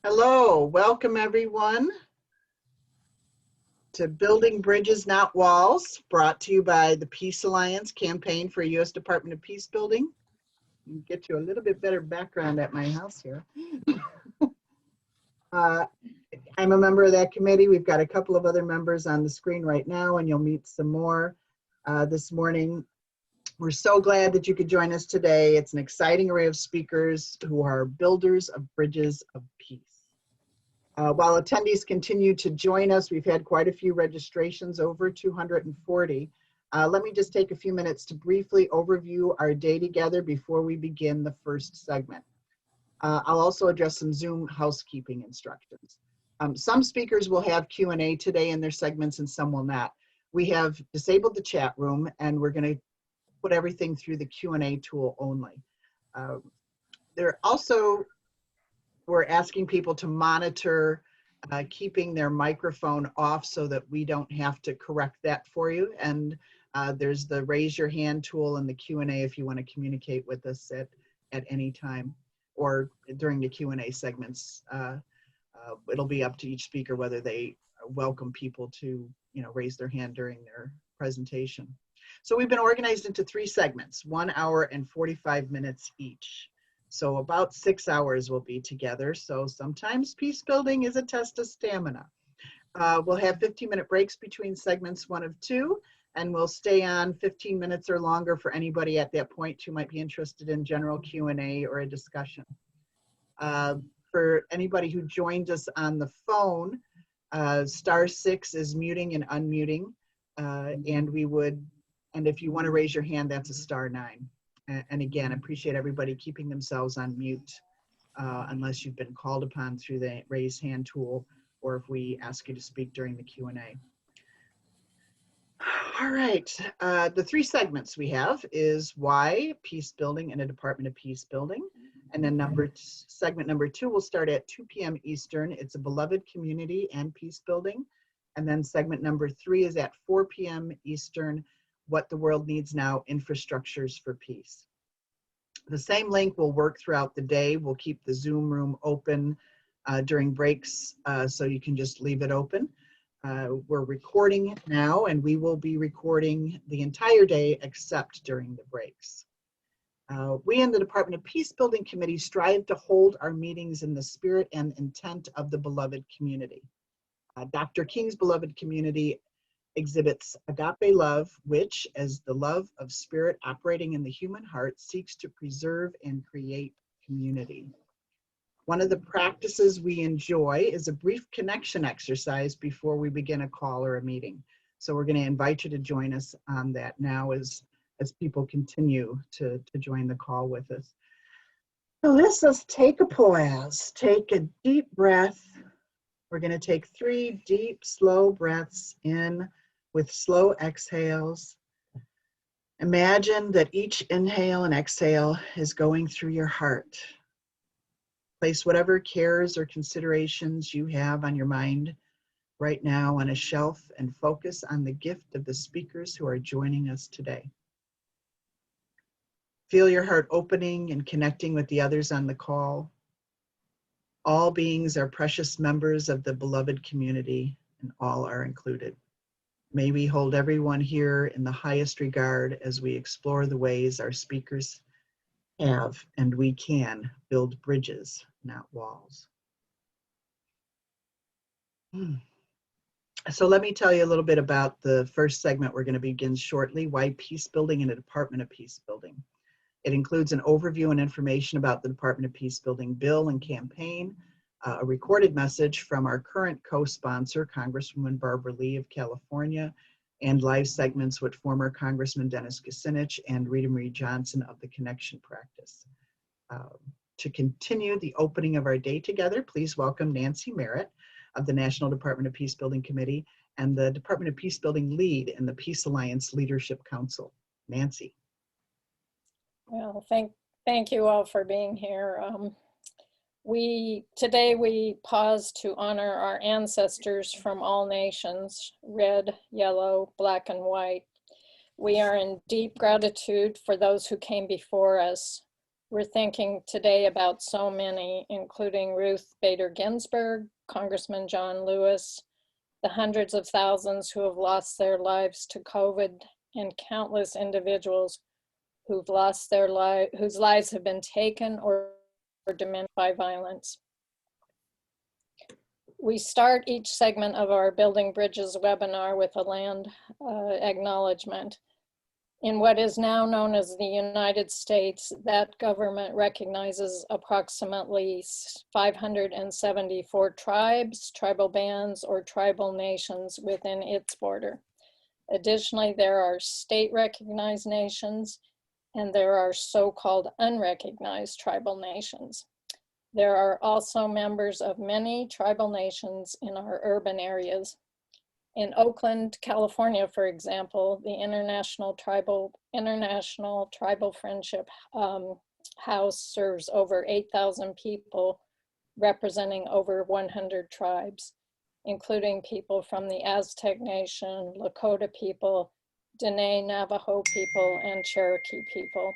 Hello, welcome everyone to Building Bridges, Not Walls, brought to you by the Peace Alliance campaign for U.S. Department of Peacebuilding. Get you a little bit better background at my house here. I'm a member of that committee. We've got a couple of other members on the screen right now, and you'll meet some more this morning. We're so glad that you could join us today. It's an exciting array of speakers who are builders of bridges of peace. While attendees continue to join us, we've had quite a few registrations, over 240. Let me just take a few minutes to briefly overview our day together before we begin the first segment. I'll also address some Zoom housekeeping instructions. Some speakers will have Q&A today in their segments and some will not. We have disabled the chat room and we're going to put everything through the Q&A tool only. We're asking people to monitor keeping their microphone off so that we don't have to correct that for you. And there's the raise your hand tool and the Q&A if you want to communicate with us at any time or during the Q&A segments. It'll be up to each speaker whether they welcome people to raise their hand during their presentation. So we've been organized into 3 segments, 1 hour and 45 minutes each. So about 6 hours we'll be together. So sometimes peace building is a test of stamina. We'll have 15-minute breaks between segments 1 of 2, and we'll stay on 15 minutes or longer for anybody at that point who might be interested in general Q&A or a discussion. For anybody who joined us on the phone, *6 is muting and unmuting, and if you want to raise your hand, that's a *9. And again, I appreciate everybody keeping themselves on mute unless you've been called upon through the raise hand tool or if we ask you to speak during the Q&A. All right, the 3 segments we have is why peace building in a Department of Peacebuilding. And then segment number 2 will start at 2 p.m. Eastern. It's a beloved community and peace building. And then segment number 3 is at 4 p.m. Eastern. What the world needs now, infrastructures for peace. The same link will work throughout the day. We'll keep the Zoom room open during breaks, so you can just leave it open. We're recording now, and we will be recording the entire day except during the breaks. We in the Department of Peacebuilding Committee strive to hold our meetings in the spirit and intent of the beloved community. Dr. King's beloved community exhibits agape love, which, as the love of spirit operating in the human heart, seeks to preserve and create community. One of the practices we enjoy is a brief connection exercise before we begin a call or a meeting. So we're going to invite you to join us on that now as people continue to join the call with us. So let's take a pause, take a deep breath. We're going to take 3 deep, slow breaths in with slow exhales. Imagine that each inhale and exhale is going through your heart. Place whatever cares or considerations you have on your mind right now on a shelf and focus on the gift of the speakers who are joining us today. Feel your heart opening and connecting with the others on the call. All beings are precious members of the beloved community, and all are included. May we hold everyone here in the highest regard as we explore the ways our speakers have and we can build bridges, not walls. So let me tell you a little bit about the first segment we're going to begin shortly, why peace building in a Department of Peacebuilding. It includes an overview and information about the Department of Peacebuilding bill and campaign, a recorded message from our current co-sponsor, Congresswoman Barbara Lee of California, and live segments with former Congressman Dennis Kucinich and Rita Marie Johnson of the Connection Practice. To continue the opening of our day together, please welcome Nancy Merritt of the National Department of Peacebuilding Committee and the Department of Peacebuilding lead in the Peace Alliance Leadership Council. Nancy. Well, thank you all for being here. Today we pause to honor our ancestors from all nations, red, yellow, black, and white. We are in deep gratitude for those who came before us, We're thinking today about so many, including Ruth Bader Ginsburg, Congressman John Lewis, the hundreds of thousands who have lost their lives to COVID, and countless individuals who've lost their whose lives have been taken or diminished by violence. We start each segment of our Building Bridges webinar with a land acknowledgement. In what is now known as the United States, that government recognizes approximately 574 tribes, tribal bands, or tribal nations within its border. Additionally, there are state-recognized nations, and there are so-called unrecognized tribal nations. There are also members of many tribal nations in our urban areas. In Oakland, California, for example, the International Tribal Friendship House serves over 8,000 people representing over 100 tribes, including people from the Aztec Nation, Lakota people, Dene Navajo people, and Cherokee people.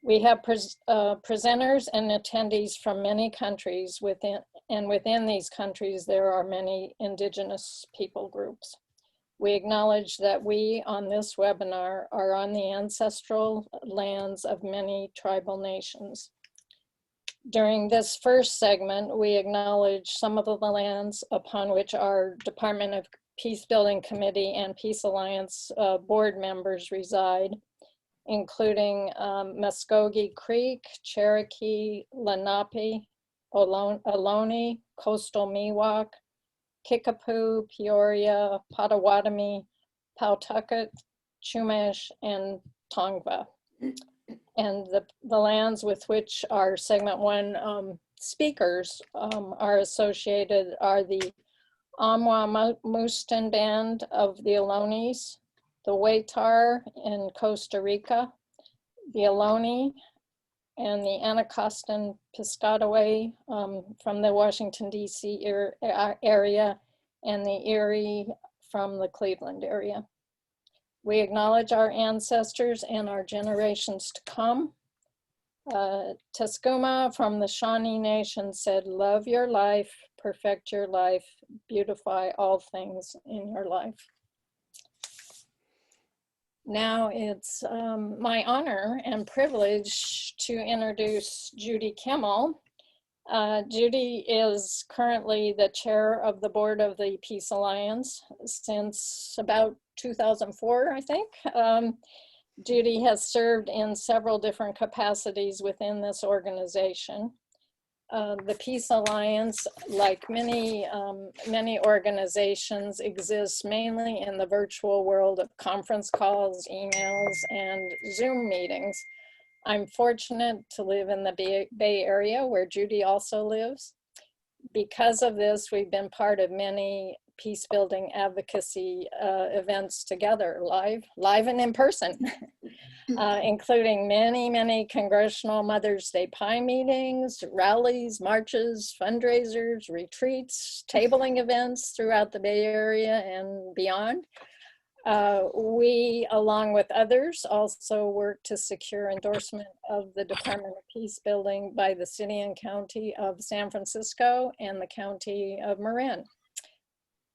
We have presenters and attendees from many countries within these countries, there are many indigenous people groups. We acknowledge that we on this webinar are on the ancestral lands of many tribal nations. During this first segment, we acknowledge some of the lands upon which our Department of Peacebuilding Committee and Peace Alliance board members reside, including Muskogee Creek, Cherokee, Lenape, Ohlone, Coastal Miwok, Kickapoo, Peoria, Potawatomi, Pawtucket, Chumash, and Tongva. And the lands with which our segment one speakers are associated are the Amwa Mustin Band of the Ohlone, the Waitar in Costa Rica, the Ohlone, and the Anacostan Piscataway from the Washington, D.C. area, and the Erie from the Cleveland area. We acknowledge our ancestors and our generations to come. Teskuma from the Shawnee Nation said, "Love your life, perfect your life, beautify all things in your life." Now it's my honor and privilege to introduce Judy Kimmel. Judy is currently the chair of the board of the Peace Alliance since about 2004, I think. Judy has served in several different capacities within this organization. The Peace Alliance, like many organizations, exists mainly in the virtual world of conference calls, emails, and Zoom meetings. I'm fortunate to live in the Bay Area, where Judy also lives. Because of this, we've been part of many peace building advocacy events together, live and in person, including many congressional Mother's Day Pie meetings, rallies, marches, fundraisers, retreats, tabling events throughout the Bay Area and beyond. We, along with others, also work to secure endorsement of the Department of Peacebuilding by the City and County of San Francisco and the County of Marin.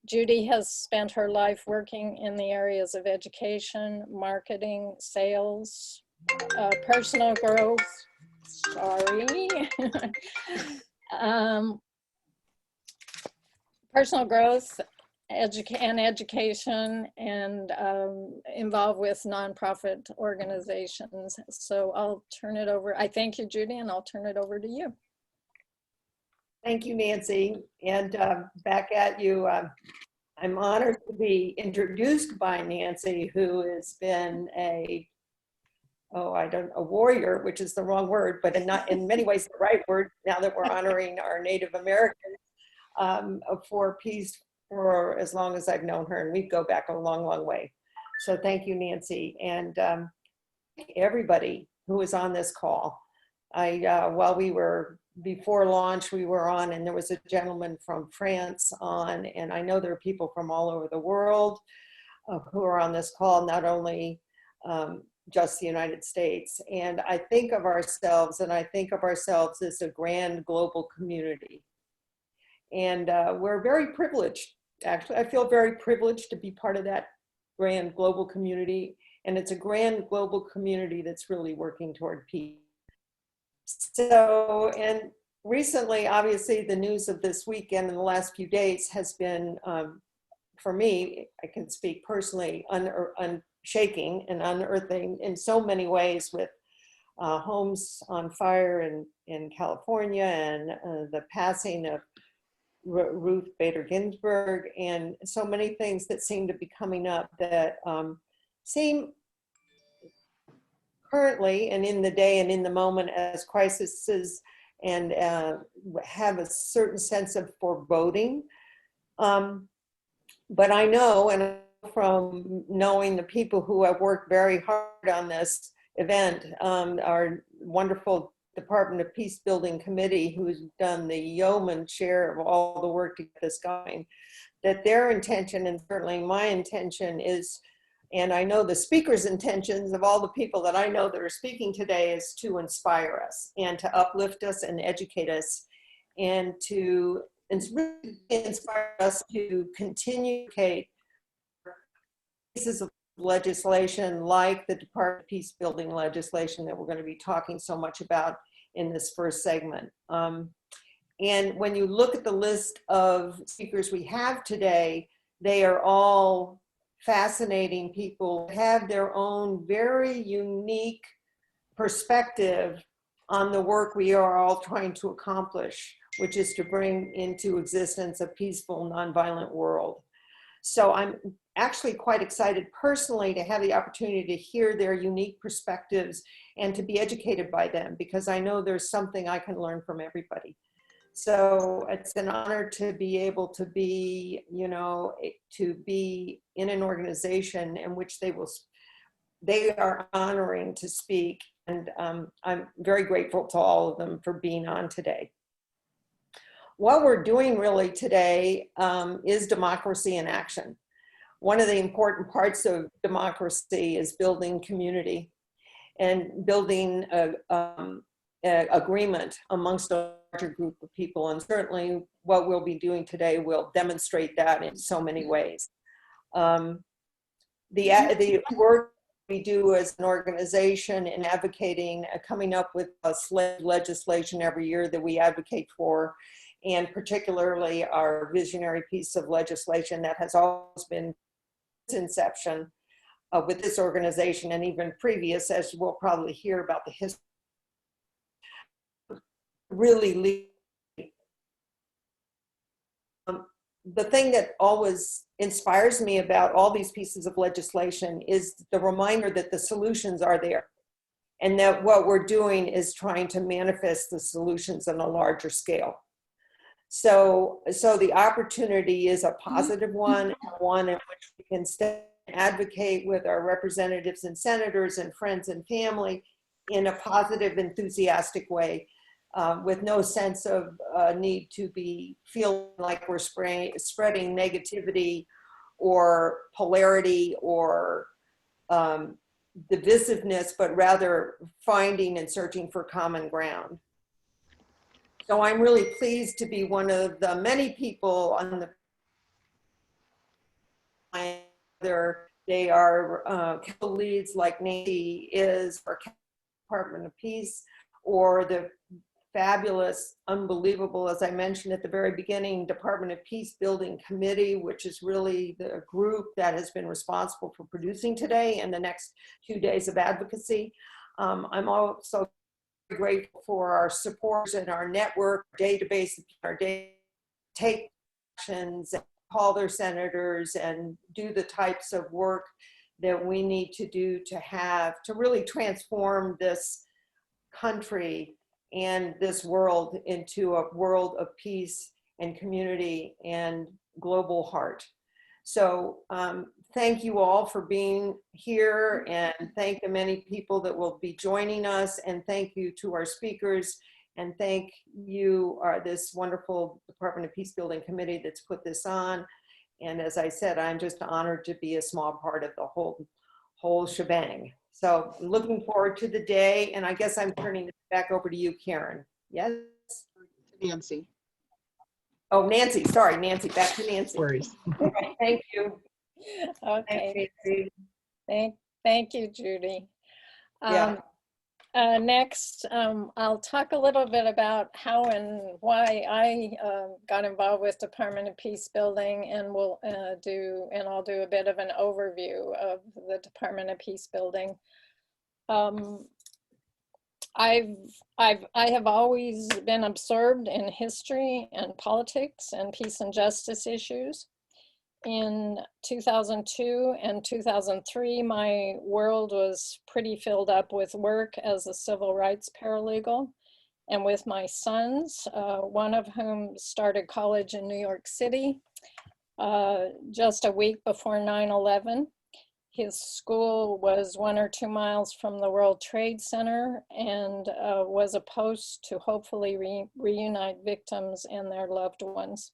Judy has spent her life working in the areas of education, marketing, sales, personal growth, personal growth, education, and involved with nonprofit organizations. So I'll turn it over. I thank you, Judy, and I'll turn it over to you. Thank you, Nancy. And back at you, I'm honored to be introduced by Nancy, who has been a warrior, which is the wrong word, but in many ways the right word, now that we're honoring our Native Americans for peace for as long as I've known her, and we go back a long way. So thank you, Nancy, and everybody who was on this call. While we were before launch, we were on, and there was a gentleman from France on, and I know there are people from all over the world who are on this call, not only just the United States. And I think of ourselves as a grand global community. And we're very privileged. Actually, I feel very privileged to be part of that grand global community. And it's a grand global community that's really working toward peace. So, and recently, obviously, the news of this weekend and the last few days has been, for me, I can speak personally, shaking and unearthing in so many ways, with homes on fire in California, and the passing of Ruth Bader Ginsburg, and so many things that seem to be coming up that seem currently and in the day and in the moment as crises, and have a certain sense of foreboding. But I know, and from knowing the people who have worked very hard on this event, our wonderful Department of Peacebuilding committee, who's done the yeoman share of all the work to get this going, that their intention, and certainly my intention is, and I know the speaker's intentions of all the people that I know that are speaking today, is to inspire us and to uplift us and educate us, and to inspire us to continue pieces of legislation like the Department of Peacebuilding legislation that we're going to be talking so much about in this first segment. And when you look at the list of speakers we have today, they are all fascinating people, have their own very unique perspective on the work we are all trying to accomplish, which is to bring into existence a peaceful, nonviolent world. So I'm actually quite excited personally to have the opportunity to hear their unique perspectives and to be educated by them, because I know there's something I can learn from everybody. So it's an honor to be able to be, to be in an organization in which they are honoring to speak. And I'm very grateful to all of them for being on today. What we're doing really today is democracy in action. One of the important parts of democracy is building community and building agreement amongst a larger group of people. And certainly what we'll be doing today will demonstrate that in so many ways. The work we do as an organization in advocating, coming up with a slate of legislation every year that we advocate for, and particularly our visionary piece of legislation that has always been inception with this organization, and even previous, as we'll probably hear about the history, really the thing that always inspires me about all these pieces of legislation is the reminder that the solutions are there, and that what we're doing is trying to manifest the solutions on a larger scale. So the opportunity is a positive one, one in which we can advocate with our representatives and senators and friends and family in a positive, enthusiastic way, with no sense of need to be feeling like we're spreading negativity or polarity or divisiveness, but rather finding and searching for common ground. So I'm really pleased to be one of the many people on the they are leads like Nancy is for Department of Peace, or the fabulous, unbelievable, as I mentioned at the very beginning, Department of Peacebuilding Committee, which is really the group that has been responsible for producing today and the next 2 days of advocacy. I'm also grateful for our supporters and our network database, our take actions, and call their senators and do the types of work that we need to do to really transform this country and this world into a world of peace and community and global heart. So thank you all for being here, and thank the many people that will be joining us, and thank you to our speakers, and thank you, this wonderful Department of Peacebuilding Committee that's put this on. And as I said, I'm just honored to be a small part of the whole shebang. So I'm looking forward to the day, and I guess I'm turning it back over to you, Karen. Yes? Nancy, Oh, Nancy, sorry, Nancy, back to Nancy. worries. Okay, thank you. Okay, Thanks, Nancy. thank you, Judy. Yeah. Next, I'll talk a little bit about how and why I got involved with Department of Peacebuilding, and I'll do a bit of an overview of the Department of Peacebuilding. I have always been absorbed in history and politics and peace and justice issues. In 2002 and 2003, my world was pretty filled up with work as a civil rights paralegal and with my sons, one of whom started college in New York City just a week before 9/11. His school was 1 or 2 miles from the World Trade Center and was a post to hopefully reunite victims and their loved ones.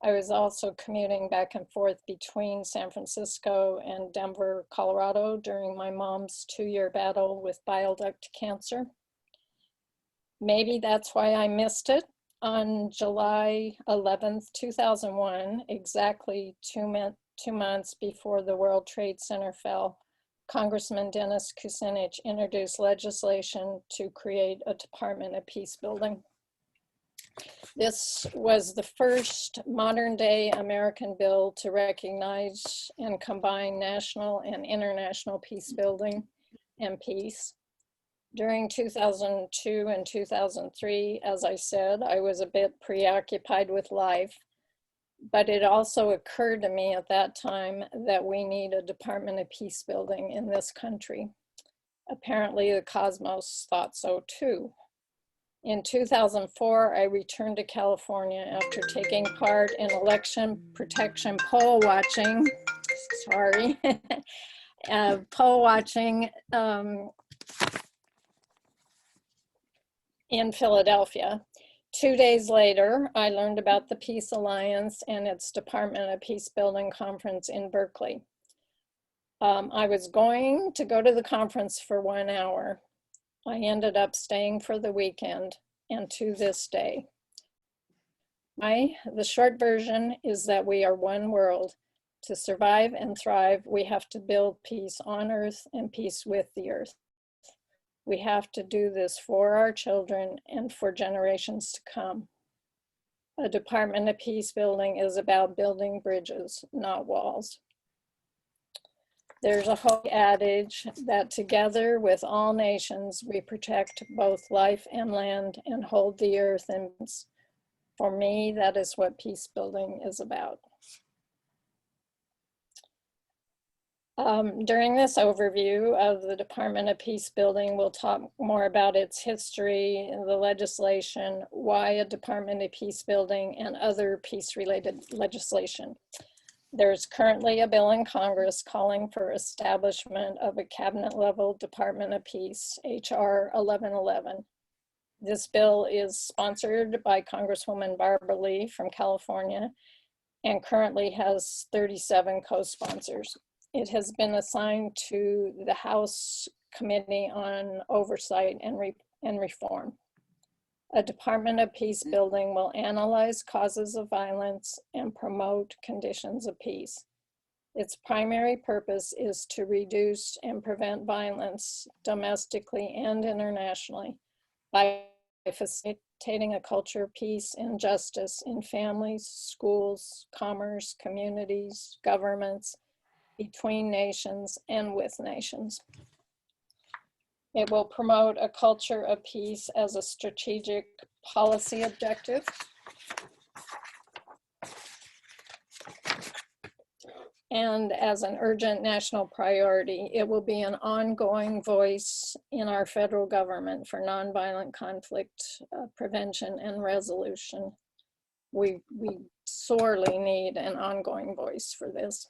I was also commuting back and forth between San Francisco and Denver, Colorado during my mom's 2-year battle with bile duct cancer. Maybe that's why I missed it. On July 11th, 2001, exactly two months before the World Trade Center fell, Congressman Dennis Kucinich introduced legislation to create a Department of Peacebuilding. This was the first modern day American bill to recognize and combine national and international peace building and peace. During 2002 and 2003, as I said, I was a bit preoccupied with life, but it also occurred to me at that time that we need a Department of Peacebuilding in this country. Apparently the cosmos thought so too. In 2004, I returned to California after taking part in election protection poll watching, poll watching in Philadelphia. 2 days later, I learned about the Peace Alliance and its Department of Peacebuilding conference in Berkeley. I was going to go to the conference for 1 hour. I ended up staying for the weekend, and to this day. The short version is that we are one world. To survive and thrive, we have to build peace on earth and peace with the earth. We have to do this for our children and for generations to come. A Department of Peacebuilding is about building bridges, not walls. There's a whole adage that together with all nations, we protect both life and land and hold the earth. And for me, that is what peace building is about. During this overview of the Department of Peacebuilding, we'll talk more about its history, the legislation, why a Department of Peacebuilding, and other peace-related legislation. There's currently a bill in Congress calling for establishment of a cabinet-level Department of Peace, H.R. 1111. This bill is sponsored by Congresswoman Barbara Lee from California and currently has 37 co-sponsors. It has been assigned to the House Committee on Oversight and Reform. A Department of Peacebuilding will analyze causes of violence and promote conditions of peace. Its primary purpose is to reduce and prevent violence domestically and internationally by facilitating a culture of peace and justice in families, schools, commerce, communities, governments, between nations, and with nations. It will promote a culture of peace as a strategic policy objective. And as an urgent national priority, it will be an ongoing voice in our federal government for nonviolent conflict prevention and resolution. We sorely need an ongoing voice for this.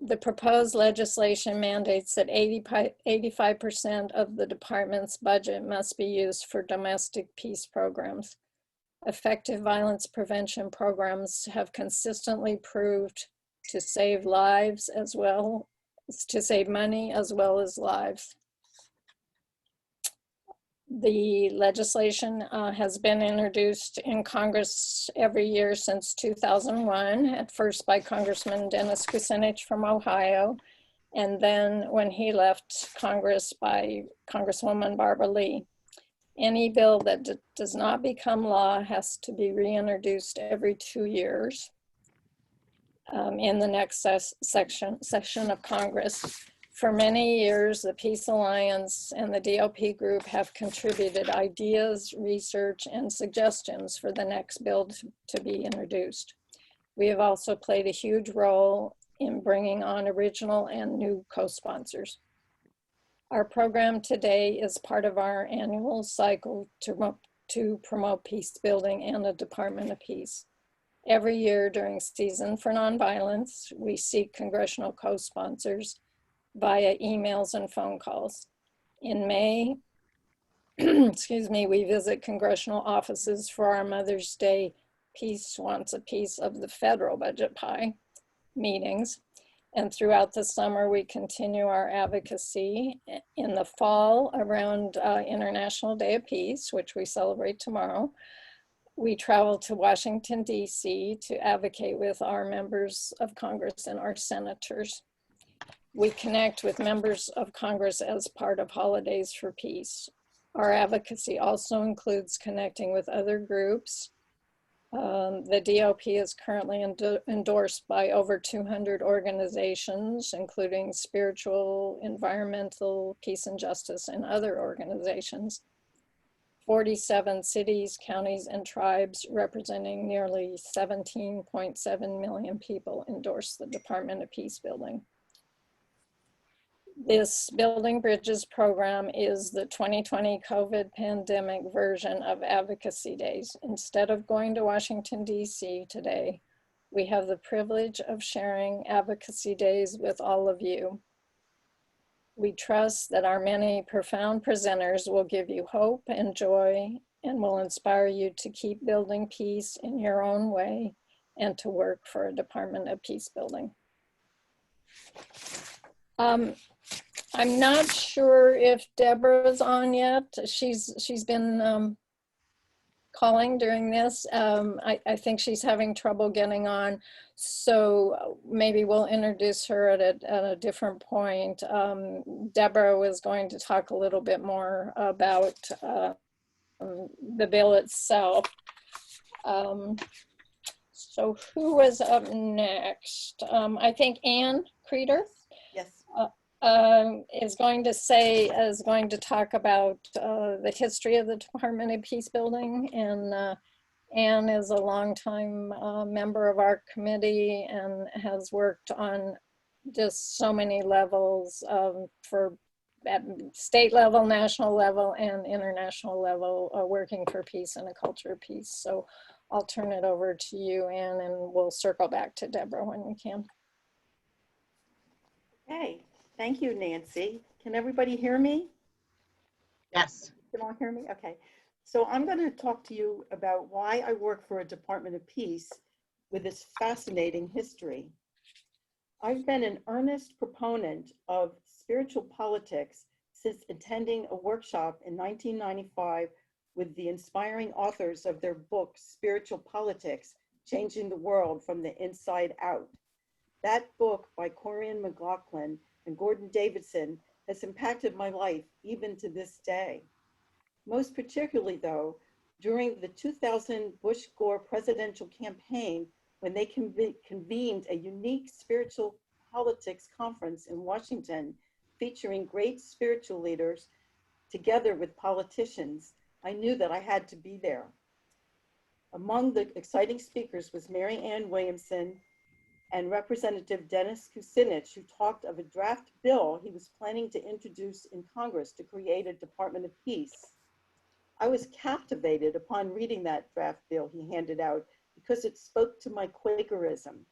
The proposed legislation mandates that 85% of the department's budget must be used for domestic peace programs. Effective violence prevention programs have consistently proved to save lives as well It's to save money as well as lives. The legislation has been introduced in Congress every year since 2001, at first by Congressman Dennis Kucinich from Ohio, and then when he left Congress by Congresswoman Barbara Lee. Any bill that does not become law has to be reintroduced every 2 years in the next session of Congress. For many years, the Peace Alliance and the DLP group have contributed ideas, research, and suggestions for the next bill to be introduced. We have also played a huge role in bringing on original and new co-sponsors. Our program today is part of our annual cycle to promote peace building and the Department of Peace. Every year during Season for Nonviolence, we seek congressional co-sponsors via emails and phone calls. In May, excuse me, we visit congressional offices for our Mother's Day Peace Wants a Piece of the Federal Budget Pie meetings. And throughout the summer, we continue our advocacy. In the fall, around International Day of Peace, which we celebrate tomorrow, we travel to Washington, D.C. to advocate with our members of Congress and our senators. We connect with members of Congress as part of Holidays for Peace. Our advocacy also includes connecting with other groups. The DLP is currently endorsed by over 200 organizations, including spiritual, environmental, peace and justice, and other organizations. 47 cities, counties, and tribes representing nearly 17.7 million people endorse the Department of Peacebuilding. This Building Bridges program is the 2020 COVID pandemic version of Advocacy Days. Instead of going to Washington, D.C. today, we have the privilege of sharing Advocacy Days with all of you. We trust that our many profound presenters will give you hope and joy and will inspire you to keep building peace in your own way and to work for a Department of Peacebuilding. I'm not sure if Deborah's on yet. She's been calling during this. I think she's having trouble getting on, so maybe we'll introduce her at a different point. Deborah was going to talk a little bit more about the bill itself. So who was up next? I think Ann Creeder. Yes. Is going to talk about the history of the Department of Peacebuilding, and Anne is a longtime member of our committee and has worked on just so many levels at state level, national level, and international level, working for peace and a culture of peace. So I'll turn it over to you, Anne, and we'll circle back to Deborah when we can. Okay. Thank you, Nancy. Can everybody hear me? Yes. Can all hear me? Okay. So I'm going to talk to you about why I work for a Department of Peace with this fascinating history. I've been an earnest proponent of spiritual politics since attending a workshop in 1995 with the inspiring authors of their book, Spiritual Politics, Changing the World from the Inside Out. That book by Corian McLaughlin and Gordon Davidson has impacted my life even to this day. Most particularly though, during the 2000 Bush-Gore presidential campaign, when they convened a unique spiritual politics conference in Washington, featuring great spiritual leaders together with politicians, I knew that I had to be there. Among the exciting speakers was Mary Ann Williamson and Representative Dennis Kucinich, who talked of a draft bill he was planning to introduce in Congress to create a Department of Peace. I was captivated upon reading that draft bill he handed out because it spoke to my Quakerism.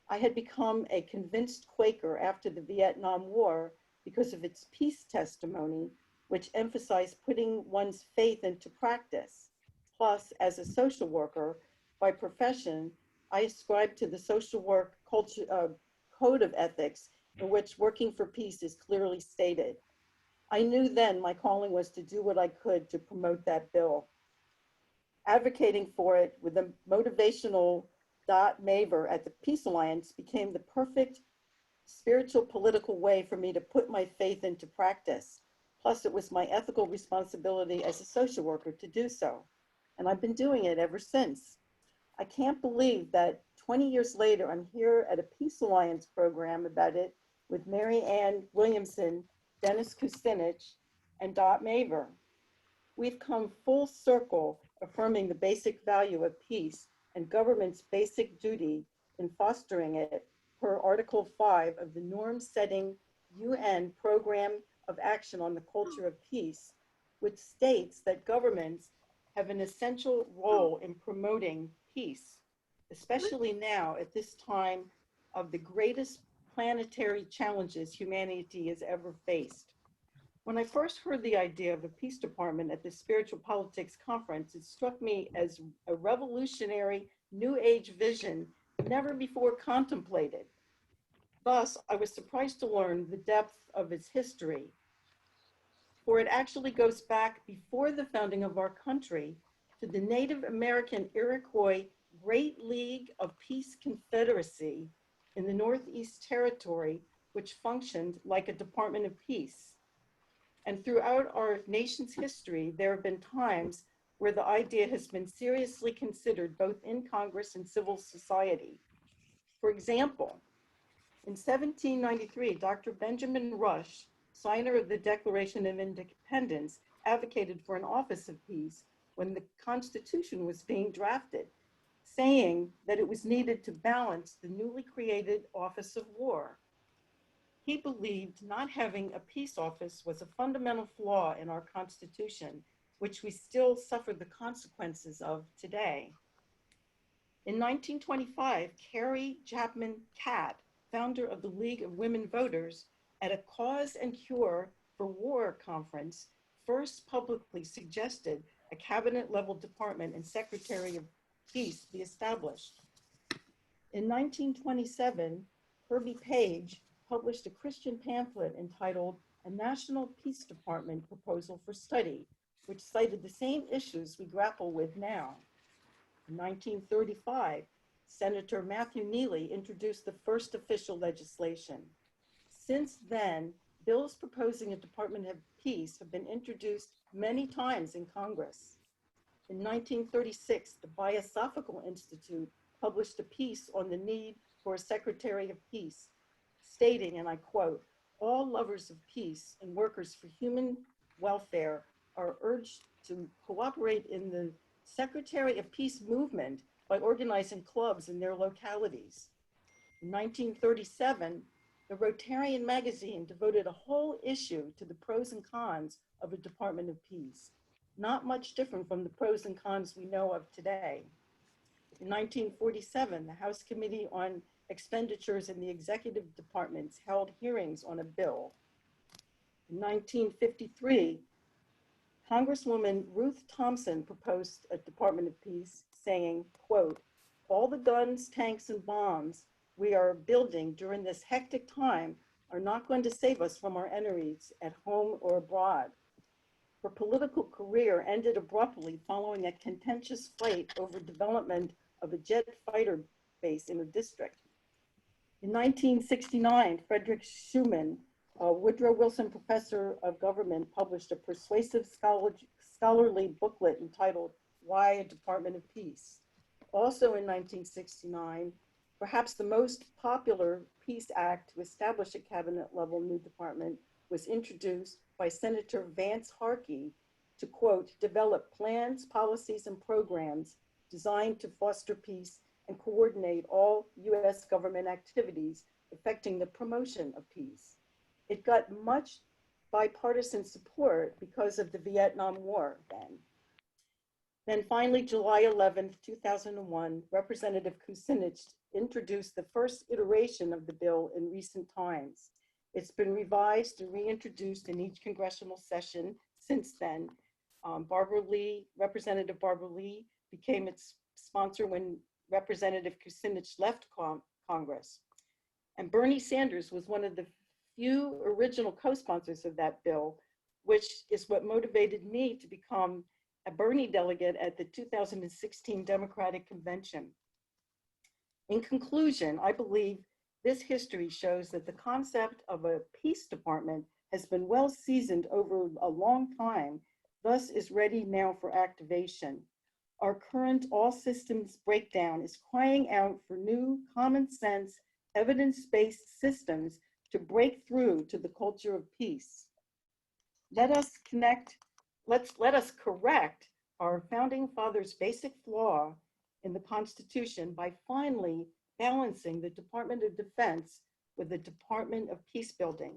I had become a convinced Quaker after the Vietnam War because of its peace testimony, which emphasized putting one's faith into practice. Plus, as a social worker by profession, I ascribe to the social work culture, code of ethics in which working for peace is clearly stated. I knew then my calling was to do what I could to promote that bill. Advocating for it with a motivational Dot Maver at the Peace Alliance became the perfect spiritual political way for me to put my faith into practice. Plus, it was my ethical responsibility as a social worker to do so. And I've been doing it ever since. I can't believe that 20 years later, I'm here at a Peace Alliance program about it with Mary Ann Williamson, Dennis Kucinich, and Dot Maver. We've come full circle affirming the basic value of peace and government's basic duty in fostering it per Article 5 of the norm-setting UN Program of Action on the Culture of Peace, which states that governments have an essential role in promoting peace, especially now at this time of the greatest planetary challenges humanity has ever faced. When I first heard the idea of a peace department at the Spiritual Politics Conference, it struck me as a revolutionary new age vision never before contemplated. Thus, I was surprised to learn the depth of its history, for it actually goes back before the founding of our country to the Native American Iroquois Great League of Peace Confederacy in the Northeast Territory, which functioned like a Department of Peace. And throughout our nation's history, there have been times where the idea has been seriously considered both in Congress and civil society. For example, in 1793, Dr. Benjamin Rush, signer of the Declaration of Independence, advocated for an office of peace when the Constitution was being drafted, saying that it was needed to balance the newly created Office of War. He believed not having a peace office was a fundamental flaw in our Constitution, which we still suffer the consequences of today. In 1925, Carrie Chapman Catt, founder of the League of Women Voters, at a Cause and Cure for War conference, first publicly suggested a cabinet-level department and Secretary of Peace be established. In 1927, Herbie Page published a Christian pamphlet entitled A National Peace Department Proposal for Study, which cited the same issues we grapple with now. In 1935, Senator Matthew Neely introduced the first official legislation. Since then, bills proposing a Department of Peace have been introduced many times in Congress. In 1936, the Biosophical Institute published a piece on the need for a Secretary of Peace, stating, and I quote, "All lovers of peace and workers for human welfare are urged to cooperate in the Secretary of Peace movement by organizing clubs in their localities." In 1937, the Rotarian magazine devoted a whole issue to the pros and cons of a Department of Peace, not much different from the pros and cons we know of today. In 1947, the House Committee on Expenditures in the Executive Departments held hearings on a bill. In 1953, Congresswoman Ruth Thompson proposed a Department of Peace, saying, quote, "All the guns, tanks, and bombs we are building during this hectic time are not going to save us from our enemies at home or abroad." Her political career ended abruptly following a contentious fight over development of a jet fighter base in her district. In 1969, Frederick Schuman, a Woodrow Wilson Professor of Government, published a persuasive scholarly booklet entitled Why a Department of Peace. Also in 1969, perhaps the most popular peace act to establish a cabinet-level new department was introduced by Senator Vance Harkey to, quote, "develop plans, policies, and programs designed to foster peace and coordinate all U.S. government activities affecting the promotion of peace." It got much bipartisan support because of the Vietnam War then. Then finally, July 11th, 2001, Representative Kucinich introduced the first iteration of the bill in recent times. It's been revised and reintroduced in each congressional session since then. Representative Barbara Lee became its sponsor when Representative Kucinich left Congress. And Bernie Sanders was one of the few original co-sponsors of that bill, which is what motivated me to become a Bernie delegate at the 2016 Democratic Convention. In conclusion, I believe this history shows that the concept of a peace department has been well seasoned over a long time, thus is ready now for activation. Our current all systems breakdown is crying out for new common sense, evidence-based systems to break through to the culture of peace. Let us correct our founding fathers' basic flaw in the Constitution by finally balancing the Department of Defense with the Department of Peacebuilding.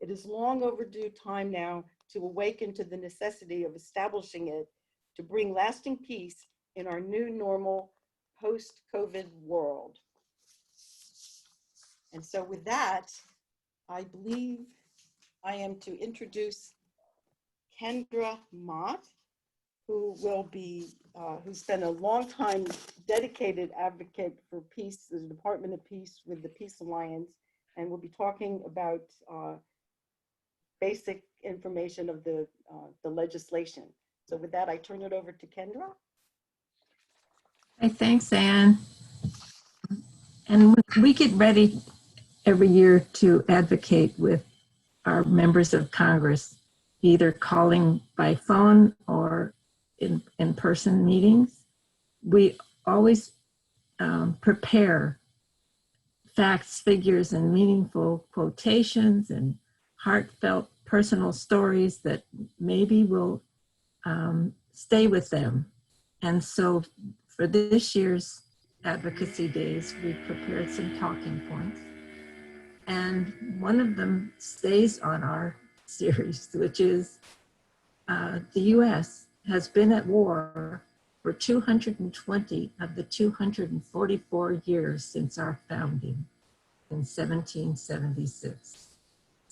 It is long overdue time now to awaken to the necessity of establishing it to bring lasting peace in our new normal post-COVID world. And so with that, I believe I am to introduce Kendra Mott, who will be, who's been a long time dedicated advocate for peace, the Department of Peace with the Peace Alliance, and we'll be talking about basic information of the legislation. So with that, I turn it over to Kendra. Hey, thanks, Anne. And we get ready every year to advocate with our members of Congress, either calling by phone or in-person meetings. We always prepare facts, figures, and meaningful quotations and heartfelt personal stories that maybe will stay with them. And so for this year's Advocacy Days, we prepared some talking points. And one of them stays on our series, which is the US has been at war for 220 of the 244 years since our founding in 1776.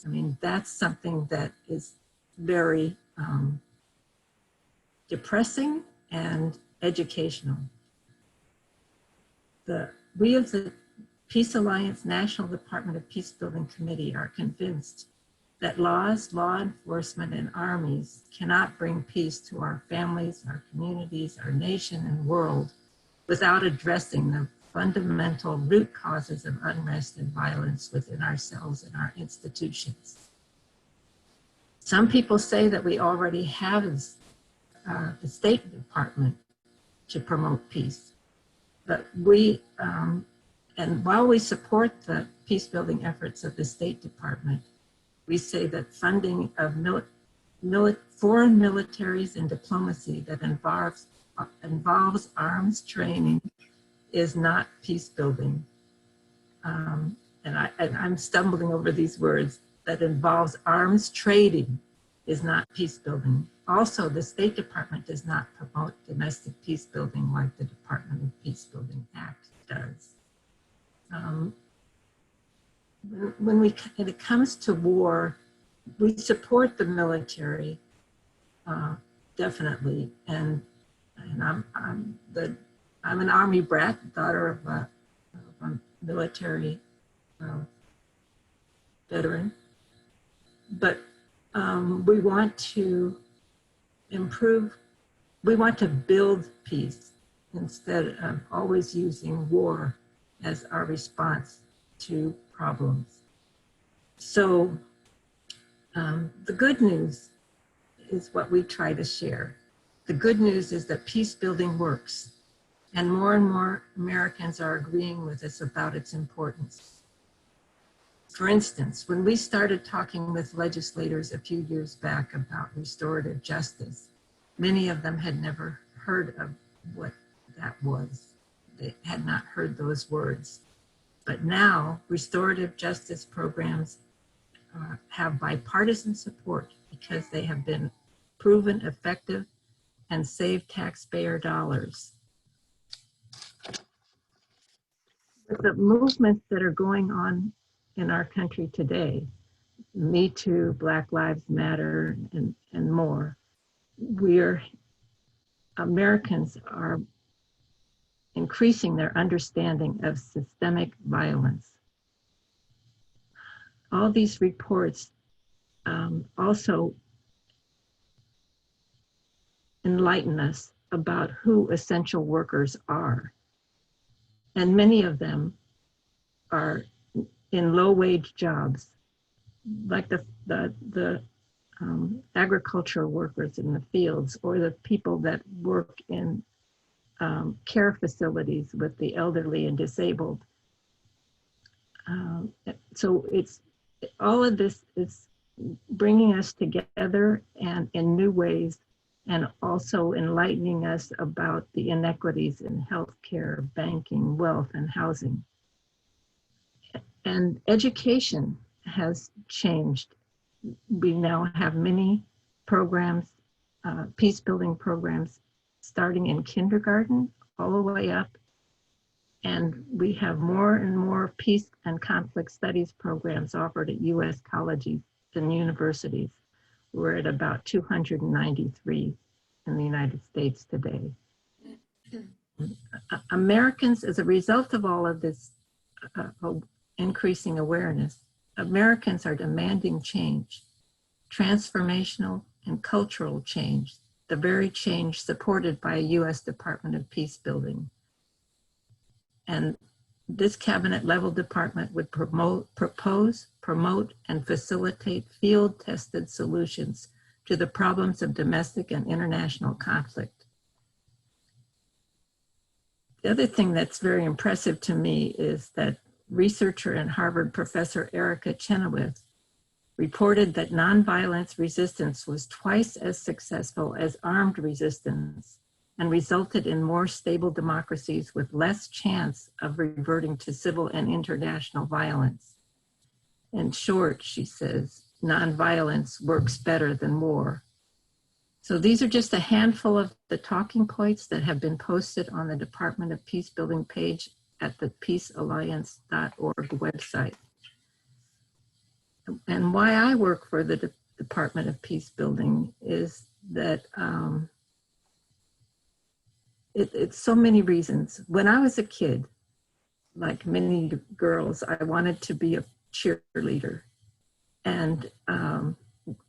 I mean, that's something that is very depressing and educational. We as the Peace Alliance National Department of Peacebuilding Committee are convinced that laws, law enforcement, and armies cannot bring peace to our families, our communities, our nation, and world without addressing the fundamental root causes of unrest and violence within ourselves and our institutions. Some people say that we already have the State Department to promote peace, but we, and while we support the peace-building efforts of the State Department, we say that funding of foreign militaries and diplomacy that involves arms training is not peace-building. And I'm stumbling over these words, that involves arms trading is not peace-building. Also, the State Department does not promote domestic peace-building like the Department of Peacebuilding Act does. When it comes to war, we support the military, definitely. And I'm an Army brat, daughter of a military veteran. But we want to improve, we want to build peace instead of always using war as our response to problems. So the good news is what we try to share. The good news is that peace building works, and more Americans are agreeing with us about its importance. For instance, when we started talking with legislators a few years back about restorative justice, many of them had never heard of what that was. They had not heard those words. But now, restorative justice programs have bipartisan support because they have been proven effective and save taxpayer dollars. With the movements that are going on in our country today, Me Too, Black Lives Matter, and more, Americans are increasing their understanding of systemic violence. all these reports also enlighten us about who essential workers are. And many of them are in low-wage jobs, like the agricultural workers in the fields, or the people that work in care facilities with the elderly and disabled. So it's all of this is bringing us together and in new ways, and also enlightening us about the inequities in healthcare, banking, wealth, and housing. And education has changed. We now have many programs, peace building programs, starting in kindergarten all the way up. And we have more and more peace and conflict studies programs offered at US colleges and universities. We're at about 293 in the United States today. Americans, as a result of all of this increasing awareness, Americans are demanding change, transformational and cultural change, the very change supported by a US Department of Peacebuilding. And this cabinet level department would propose, promote, and facilitate field-tested solutions to the problems of domestic and international conflict. The other thing that's very impressive to me is that researcher and Harvard professor Erica Chenoweth reported that nonviolence resistance was twice as successful as armed resistance and resulted in more stable democracies with less chance of reverting to civil and international violence. In short, she says, nonviolence works better than war. So these are just a handful of the talking points that have been posted on the Department of Peacebuilding page at the peacealliance.org website. And why I work for the Department of Peacebuilding is that it's so many reasons. When I was a kid, like many girls, I wanted to be a cheerleader. And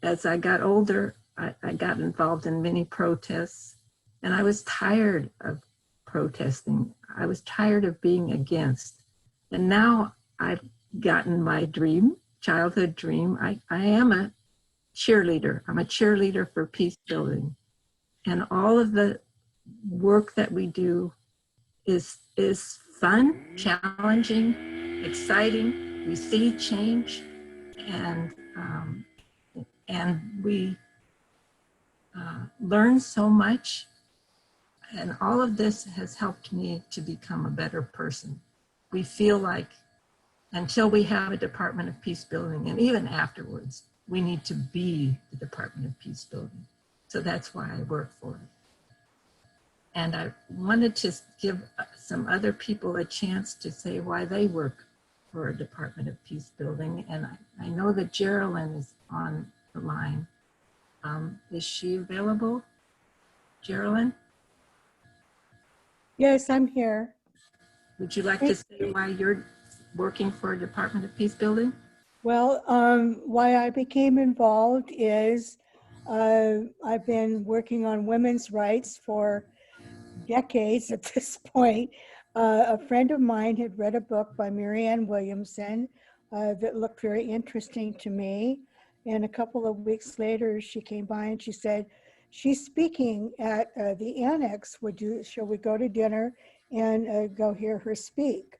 as I got older, I got involved in many protests, and I was tired of protesting. I was tired of being against. And now I've gotten my dream, childhood dream. I am a cheerleader. I'm a cheerleader for peace building. And all of the work that we do is fun, challenging, exciting. We see change, and we learn so much. And all of this has helped me to become a better person. We feel like until we have a Department of Peacebuilding, and even afterwards, we need to be the Department of Peacebuilding. So that's why I work for it. And I wanted to give some other people a chance to say why they work for a Department of Peacebuilding. And I know that Geraldine is on the line. Is she available? Geraldine? Yes, I'm here. Would you like to say why you're working for a Department of Peacebuilding? Well, why I became involved is I've been working on women's rights for decades at this point. A friend of mine had read a book by Marianne Williamson that looked very interesting to me. And a couple of weeks later, she came by and she said, she's speaking at the annex. Shall we go to dinner and go hear her speak?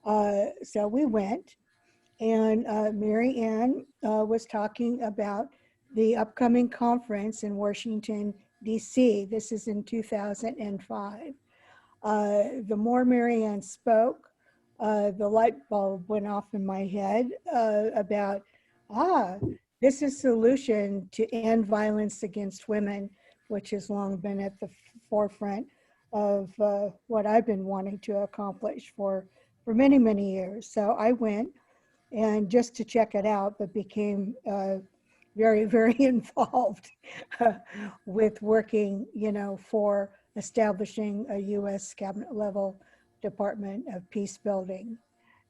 So we went, and Mary Ann was talking about the upcoming conference in Washington, D.C. This is in 2005. The more Mary Ann spoke, the light bulb went off in my head about, this is a solution to end violence against women, which has long been at the forefront of what I've been wanting to accomplish for many, many years. So I went, and just to check it out, but became very, very involved with working, for establishing a U.S. cabinet level Department of Peacebuilding.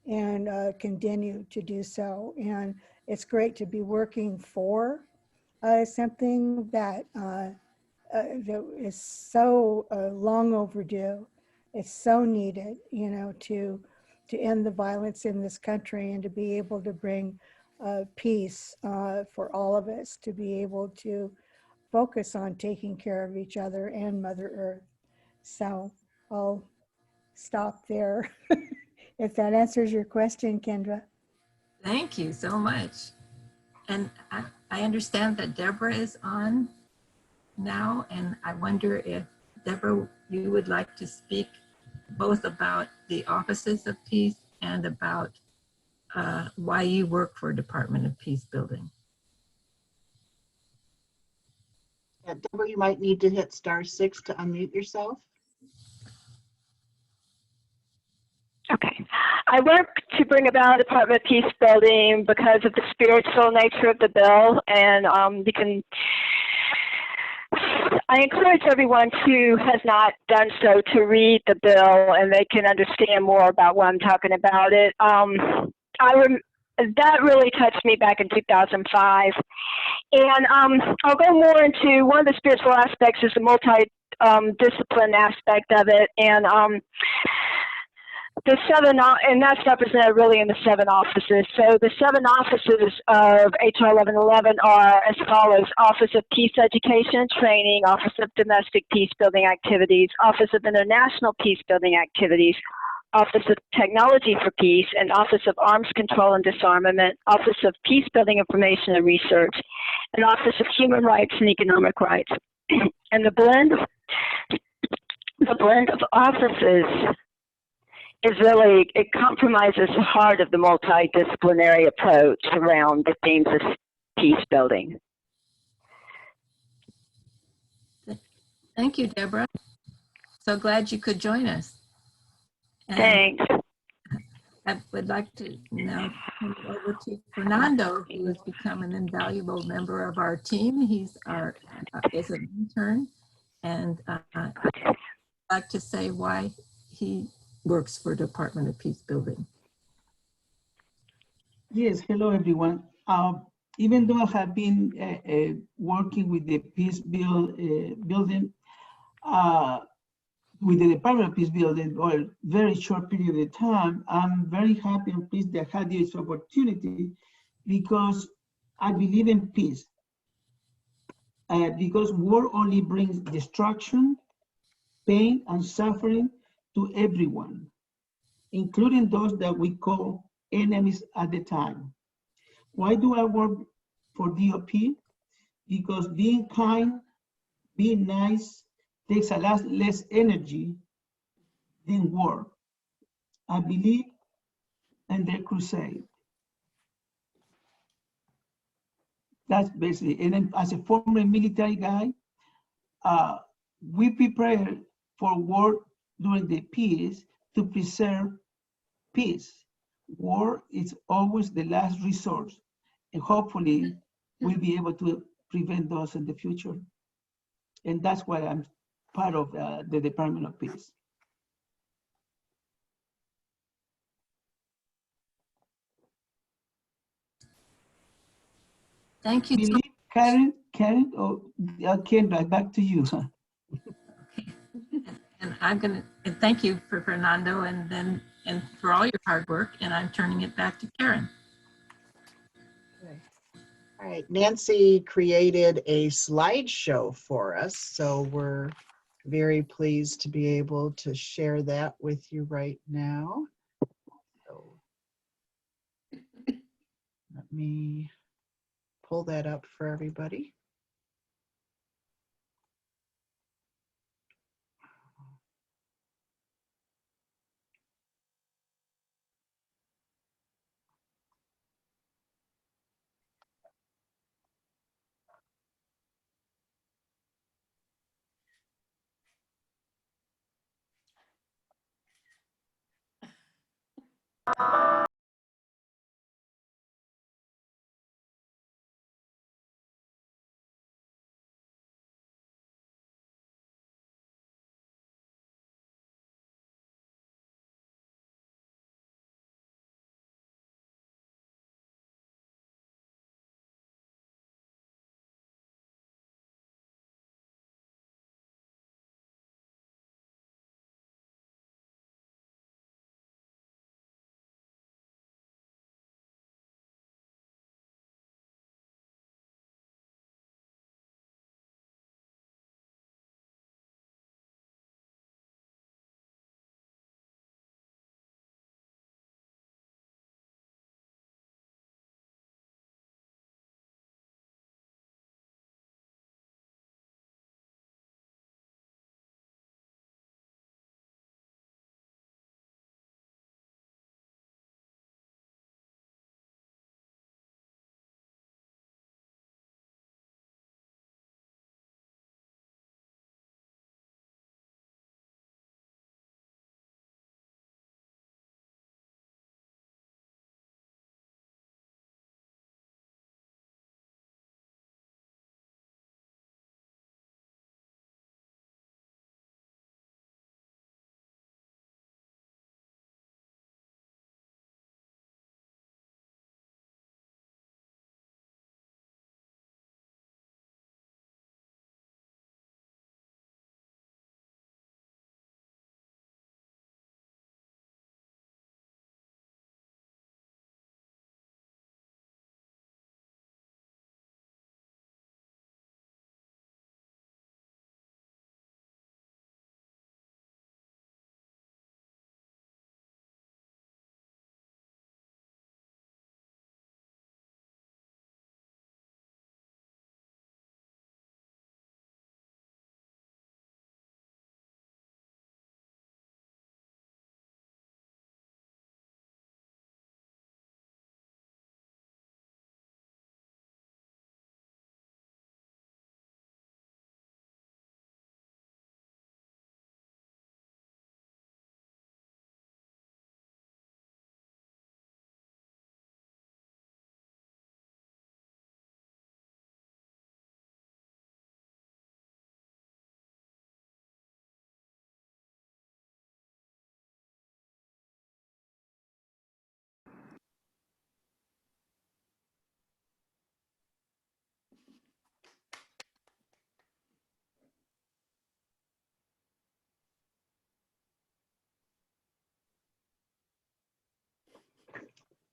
and continue to do so. And it's great to be working for something that is so long overdue. It's so needed, you know, to end the violence in this country and to be able to bring peace for all of us, to be able to focus on taking care of each other and Mother Earth. So I'll stop there. If that answers your question, Kendra. Thank you so much. And I understand that Deborah is on now, and I wonder if, Deborah, you would like to speak both about the offices of peace and about why you work for Department of Peacebuilding. Deborah, you might need to hit *6 to unmute yourself. Okay. I work to bring about Department of Peacebuilding because of the spiritual nature of the bill, and I encourage everyone who has not done so to read the bill, and they can understand more about what I'm talking about. That really touched me back in 2005. And I'll go more into one of the spiritual aspects is the multi-discipline aspect of it. And and that's represented really in the 7 offices. So the 7 offices of HR 1111 are as follows: Office of Peace Education and Training, Office of Domestic Peace Building Activities, Office of International Peace Building Activities, Office of Technology for Peace, and Office of Arms Control and Disarmament, Office of Peace Building Information and Research, and Office of Human Rights and Economic Rights. And the blend of offices is really, it compromises the heart of the multidisciplinary approach around the themes of peace building. Thank you, Deborah. So glad you could join us. And Thanks. I would like to now turn it over to Fernando, who has become an invaluable member of our team. He's is an intern, and I'd like to say why he works for Department of Peacebuilding. Yes, hello everyone. Even though I have been working with the building, with the Department of Peacebuilding for a very short period of time, I'm very happy and pleased that I had this opportunity because I believe in peace. Because war only brings destruction, pain, and suffering to everyone, including those that we call enemies at the time. Why do I work for DOP? Because being kind, being nice takes a lot less energy than war. I believe in the crusade. That's basically, and then as a former military guy, we prepare for war during the peace to preserve peace. War is always the last resort, and hopefully we'll be able to prevent those in the future. And that's why I'm part of the Department of Peace. Thank you. Karen, or Kendra, back to you. And I'm going to thank you for Fernando and for all your hard work. And I'm turning it back to Karen. Okay. All right, Nancy created a slideshow for us, so we're very pleased to be able to share that with you right now. So let me pull that up for everybody.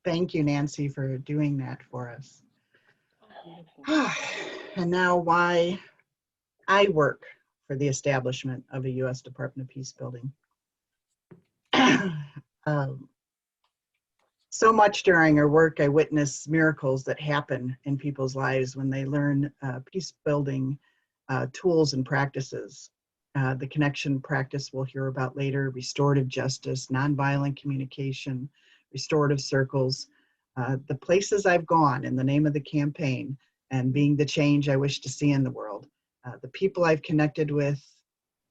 Thank you, Nancy, for doing that for us. And now why I work for the establishment of a U.S. Department of Peacebuilding. So much during our work, I witness miracles that happen in people's lives when they learn peace building tools and practices. The connection practice we'll hear about later, restorative justice, nonviolent communication, restorative circles, the places I've gone in the name of the campaign and being the change I wish to see in the world, the people I've connected with,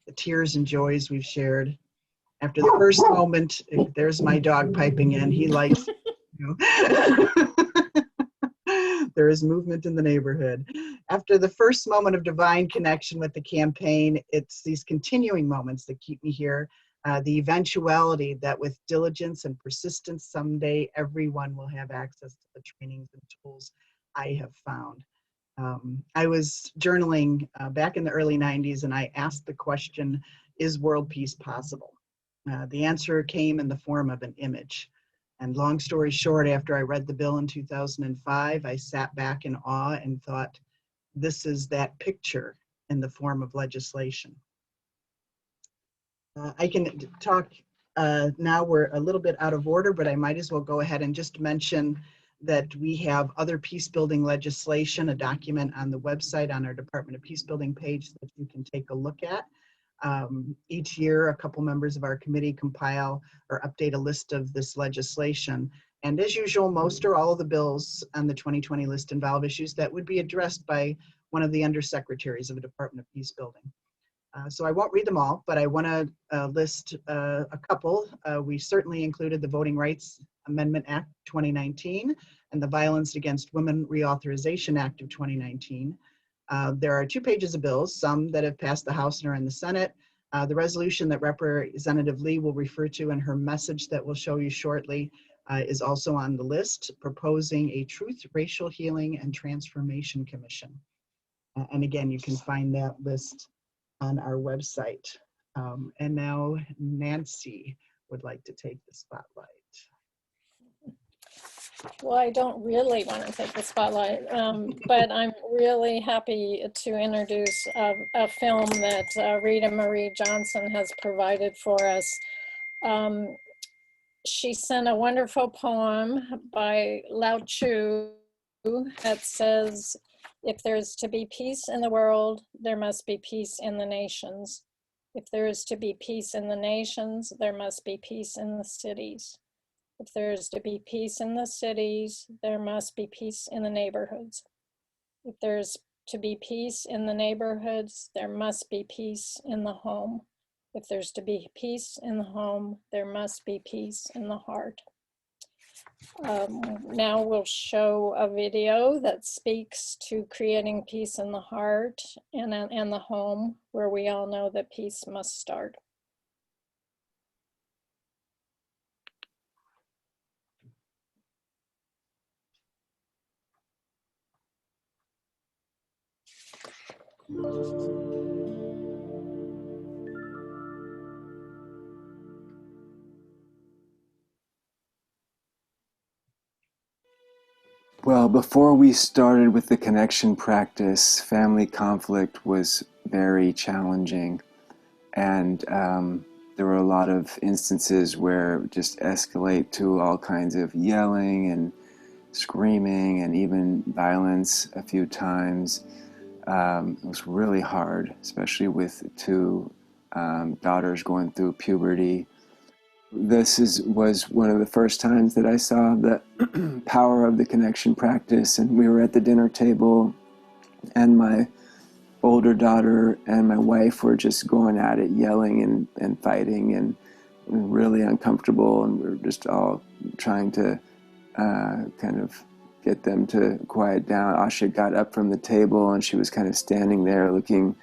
the tears and joys we've shared. After the first moment, there's my dog piping in, he likes, you know. There is movement in the neighborhood. After the first moment of divine connection with the campaign, it's these continuing moments that keep me here. The eventuality that with diligence and persistence, someday everyone will have access to the trainings and tools I have found. I was journaling back in the early 90s, and I asked the question, is world peace possible? The answer came in the form of an image. And long story short, after I read the bill in 2005, I sat back in awe and thought, this is that picture in the form of legislation. I can talk now, we're a little bit out of order, but I might as well go ahead and just mention that we have other peace building legislation, a document on the website on our Department of Peacebuilding page that you can take a look at. Each year, a couple members of our committee compile or update a list of this legislation. And as usual, most or all of the bills on the 2020 list involve issues that would be addressed by one of the undersecretaries of the Department of Peacebuilding. So I won't read them all, but I want to list a couple. We certainly included the Voting Rights Amendment Act 2019 and the Violence Against Women Reauthorization Act of 2019. There are 2 pages of bills, some that have passed the House and are in the Senate. The resolution that Representative Lee will refer to in her message that we'll show you shortly is also on the list, proposing a Truth, Racial Healing, and Transformation Commission. And again, you can find that list on our website. And now Nancy would like to take the spotlight. Well, I don't really want to take the spotlight, but I'm really happy to introduce a film that Rita Marie Johnson has provided for us. She sent a wonderful poem by Lao Tzu that says, if there is to be peace in the world, there must be peace in the nations. If there is to be peace in the nations, there must be peace in the cities. If there is to be peace in the cities, there must be peace in the neighborhoods. If there's to be peace in the neighborhoods, there must be peace in the home. If there's to be peace in the home, there must be peace in the heart. Now we'll show a video that speaks to creating peace in the heart and the home, where we all know that peace must start. Well, before we started with the connection practice, family conflict was very challenging. And there were a lot of instances where it just escalate to all kinds of yelling and screaming and even violence a few times. It was really hard, especially with 2 daughters going through puberty. This was one of the first times that I saw the power of the connection practice, and we were at the dinner table, and my older daughter and my wife were just going at it, yelling and fighting, and really uncomfortable, and we were just all trying to kind of get them to quiet down. Asha got up from the table, and she was kind of standing there looking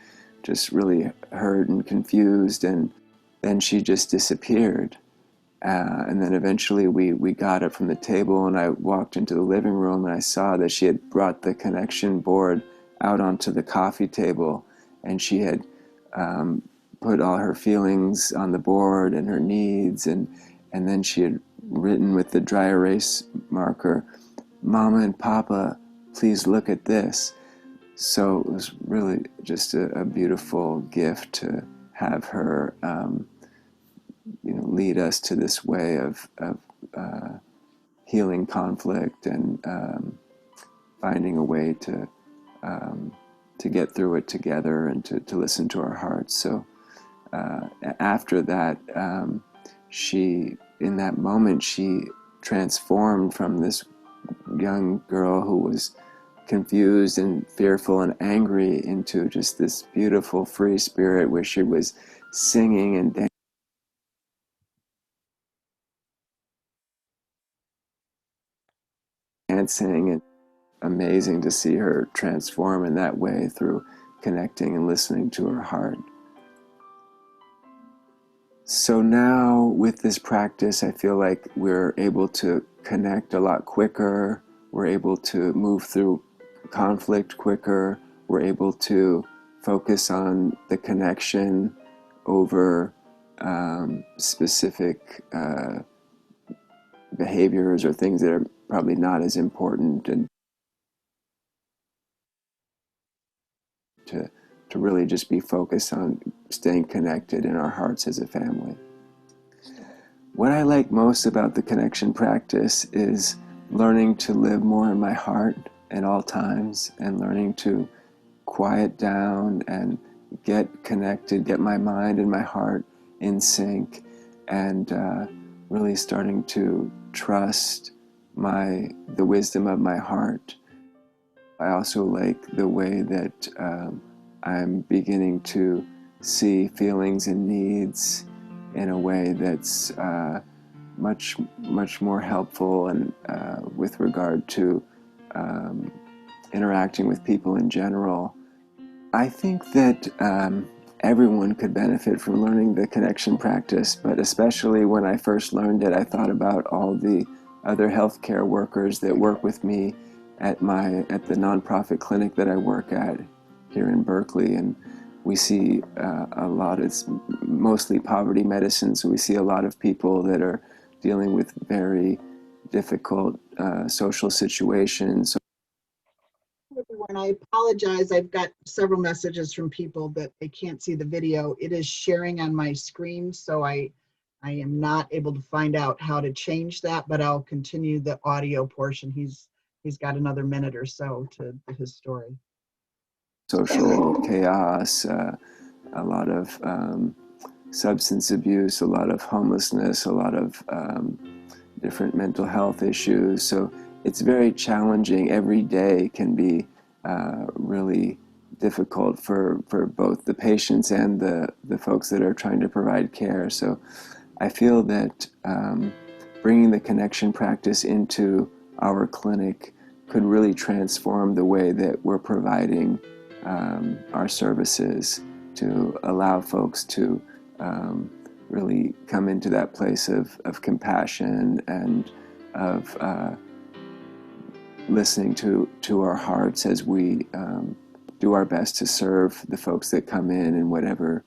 just really hurt and confused, and then she just disappeared. And then eventually we got up from the table, and I walked into the living room, and I saw that she had brought the connection board out onto the coffee table, and she had put all her feelings on the board and her needs, and then she had written with the dry erase marker, "Mama and Papa, please look at this." So it was really just a beautiful gift to have her, lead us to this way of healing conflict and finding a way to get through it together and to listen to our hearts. So after that, in that moment, she transformed from this young girl who was confused and fearful and angry into just this beautiful free spirit where she was singing and dancing, and amazing to see her transform in that way through connecting and listening to her heart. So now with this practice, I feel like we're able to connect a lot quicker. We're able to move through conflict quicker. We're able to focus on the connection over specific behaviors or things that are probably not as important, and to really just be focused on staying connected in our hearts as a family. What I like most about the connection practice is learning to live more in my heart at all times, and learning to quiet down and get connected, get my mind and my heart in sync, and really starting to trust the wisdom of my heart. I also like the way that I'm beginning to see feelings and needs in a way that's much more helpful, and with regard to interacting with people in general. I think that everyone could benefit from learning the connection practice, but especially when I first learned it, I thought about all the other healthcare workers that work with me at the nonprofit clinic that I work at here in Berkeley, and we see a lot. It's mostly poverty medicine, so we see a lot of people that are dealing with very difficult social situations. Everyone, I apologize. I've got several messages from people that they can't see the video. It is sharing on my screen, so I am not able to find out how to change that, but I'll continue the audio portion. He's got another minute or so to his story. Social chaos, a lot of substance abuse, a lot of homelessness, a lot of different mental health issues. So it's very challenging. Every day can be really difficult for both the patients and the folks that are trying to provide care. So I feel that bringing the connection practice into our clinic could really transform the way that we're providing our services, to allow folks to really come into that place of compassion and of listening to our hearts as we do our best to serve the folks that come in whatever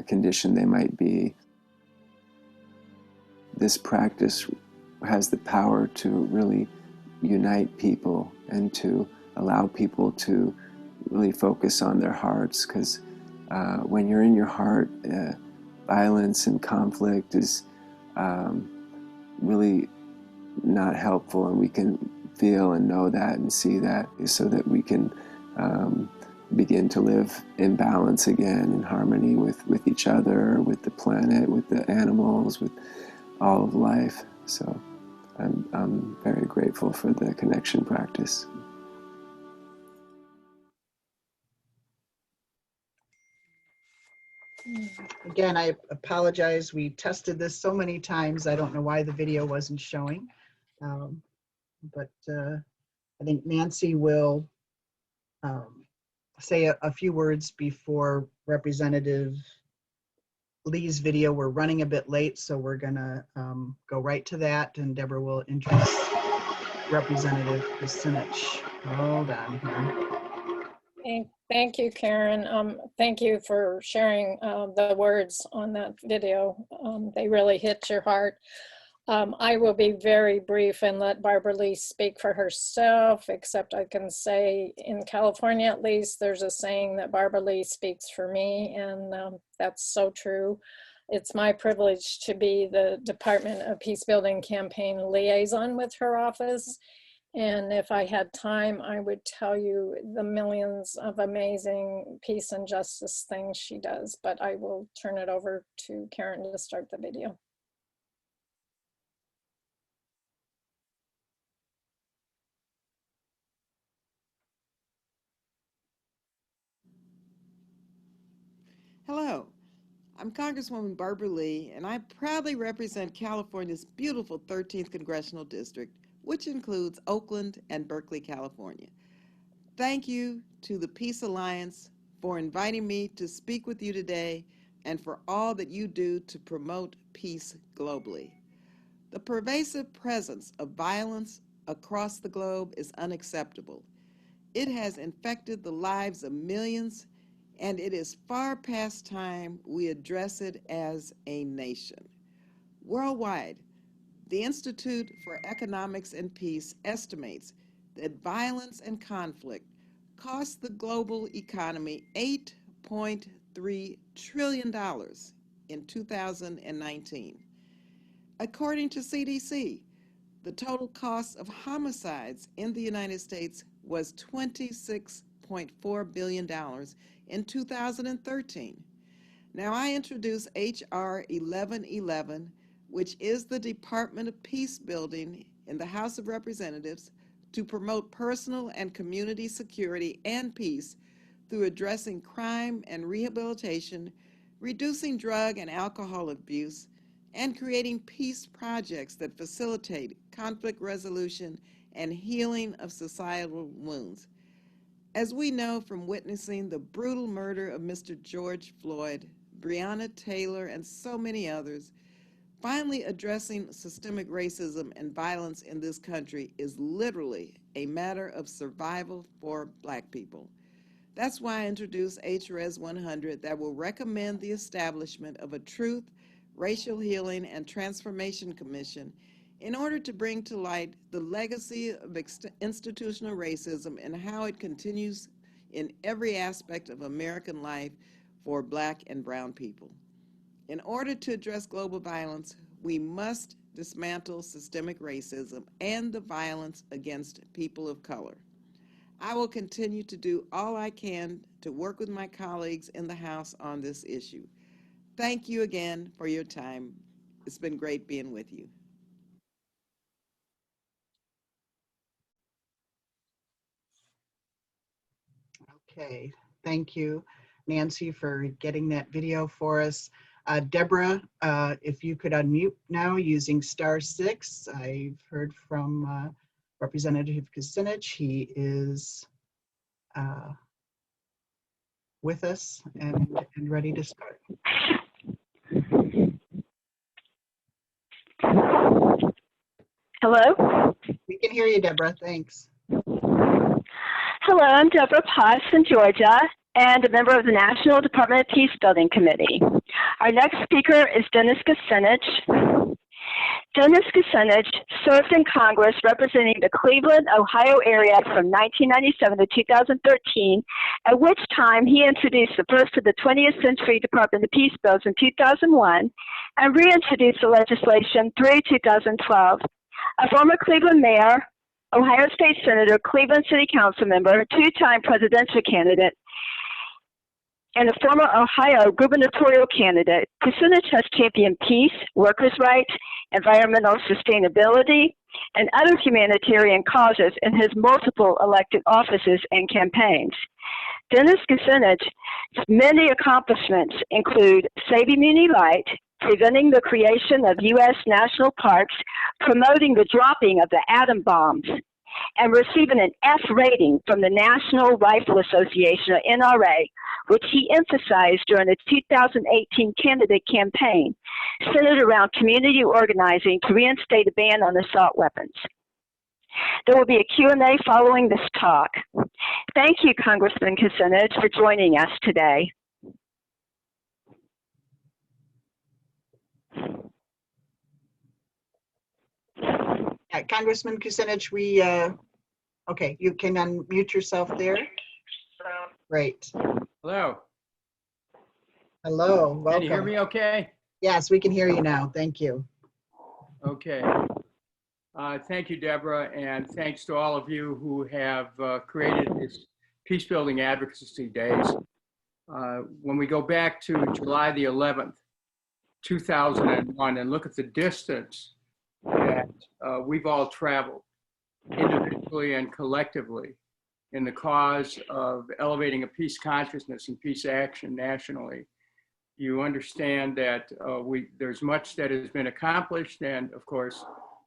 condition they might be. This practice has the power to really unite people and to allow people to really focus on their hearts, because when you're in your heart, violence and conflict is really not helpful, and we can feel and know that and see that, so that we can begin to live in balance again, in harmony with each other, with the planet, with the animals, with all of life. So I'm very grateful for the connection practice. Again, I apologize. We tested this so many times. I don't know why the video wasn't showing. But I think Nancy will say a few words before Representative Lee's video. We're running a bit late, so we're gonna go right to that, and Deborah will introduce Representative Kucinich. Hold on here. Thank you, Karen. Thank you for sharing the words on that video. They really hit your heart. I will be very brief and let Barbara Lee speak for herself, except I can say in California, at least, there's a saying that Barbara Lee speaks for me, and that's so true. It's my privilege to be the Department of Peacebuilding campaign liaison with her office. And if I had time, I would tell you the millions of amazing peace and justice things she does, but I will turn it over to Karen to start the video. Hello, I'm Congresswoman Barbara Lee, and I proudly represent California's beautiful 13th Congressional District, which includes Oakland and Berkeley, California. Thank you to the Peace Alliance for inviting me to speak with you today and for all that you do to promote peace globally. The pervasive presence of violence across the globe is unacceptable. It has infected the lives of millions, and it is far past time we address it as a nation. Worldwide, the Institute for Economics and Peace estimates that violence and conflict cost the global economy $8.3 trillion in 2019. According to CDC, the total cost of homicides in the United States was $26.4 billion in 2013. Now I introduce H.R. 1111, which is the Department of Peacebuilding in the House of Representatives to promote personal and community security and peace through addressing crime and rehabilitation, reducing drug and alcohol abuse, and creating peace projects that facilitate conflict resolution and healing of societal wounds. As we know from witnessing the brutal murder of Mr. George Floyd, Breonna Taylor, and so many others, finally addressing systemic racism and violence in this country is literally a matter of survival for Black people. That's why I introduced HRES 100 that will recommend the establishment of a Truth, Racial Healing, and Transformation Commission in order to bring to light the legacy of institutional racism and how it continues in every aspect of American life for Black and brown people. In order to address global violence, we must dismantle systemic racism and the violence against people of color. I will continue to do all I can to work with my colleagues in the House on this issue. Thank you again for your time. It's been great being with you. Okay, thank you, Nancy, for getting that video for us. Deborah, if you could unmute now using *6. I've heard from Representative Kucinich. He is with us and ready to start. Hello? We can hear you, Deborah. Thanks. Hello, I'm Deborah Potts from Georgia and a member of the National Department of Peacebuilding Committee. Our next speaker is Dennis Kucinich. Dennis Kucinich served in Congress representing the Cleveland, Ohio area from 1997 to 2013, at which time he introduced the first of the 20th century Department of Peace bills in 2001 and reintroduced the legislation through 2012. A former Cleveland mayor, Ohio State Senator, Cleveland City Council member, two-time presidential candidate, and a former Ohio gubernatorial candidate, Kucinich has championed peace, workers' rights, environmental sustainability, and other humanitarian causes in his multiple elected offices and campaigns. Dennis Kucinich's many accomplishments include saving Muni Light, preventing the creation of U.S. national parks, promoting the dropping of the atom bombs, and receiving an F rating from the National Rifle Association, or NRA, which he emphasized during the 2018 candidate campaign, centered around community organizing to reinstate a ban on assault weapons. There will be a Q&A following this talk. Thank you, Congressman Kucinich, for joining us today. Congressman Kucinich, okay, you can unmute yourself there. Great. Hello. Hello, welcome. Can you hear me okay? Yes, we can hear you now. Thank you. Okay. Thank you, Deborah, and thanks to all of you who have created this Peace Building Advocacy Days. When we go back to July the 11th, 2001, and look at the distance that we've all traveled individually and collectively in the cause of elevating a peace consciousness and peace action nationally, you understand that there's much that has been accomplished and, of course,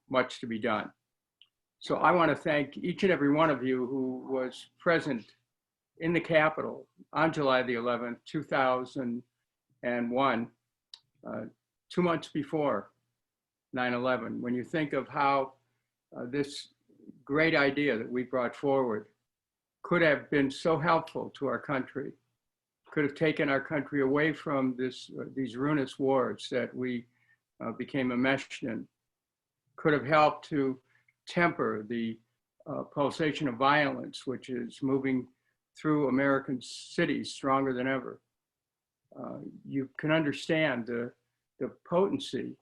much to be done. So I want to thank each and every one of you who was present in the Capitol on July the 11th, 2001, 2 months before 9/11. When you think of how this great idea that we brought forward could have been so helpful to our country, could have taken our country away from these ruinous wars that we became enmeshed in, could have helped to temper the pulsation of violence, which is moving through American cities stronger than ever. You can understand the potency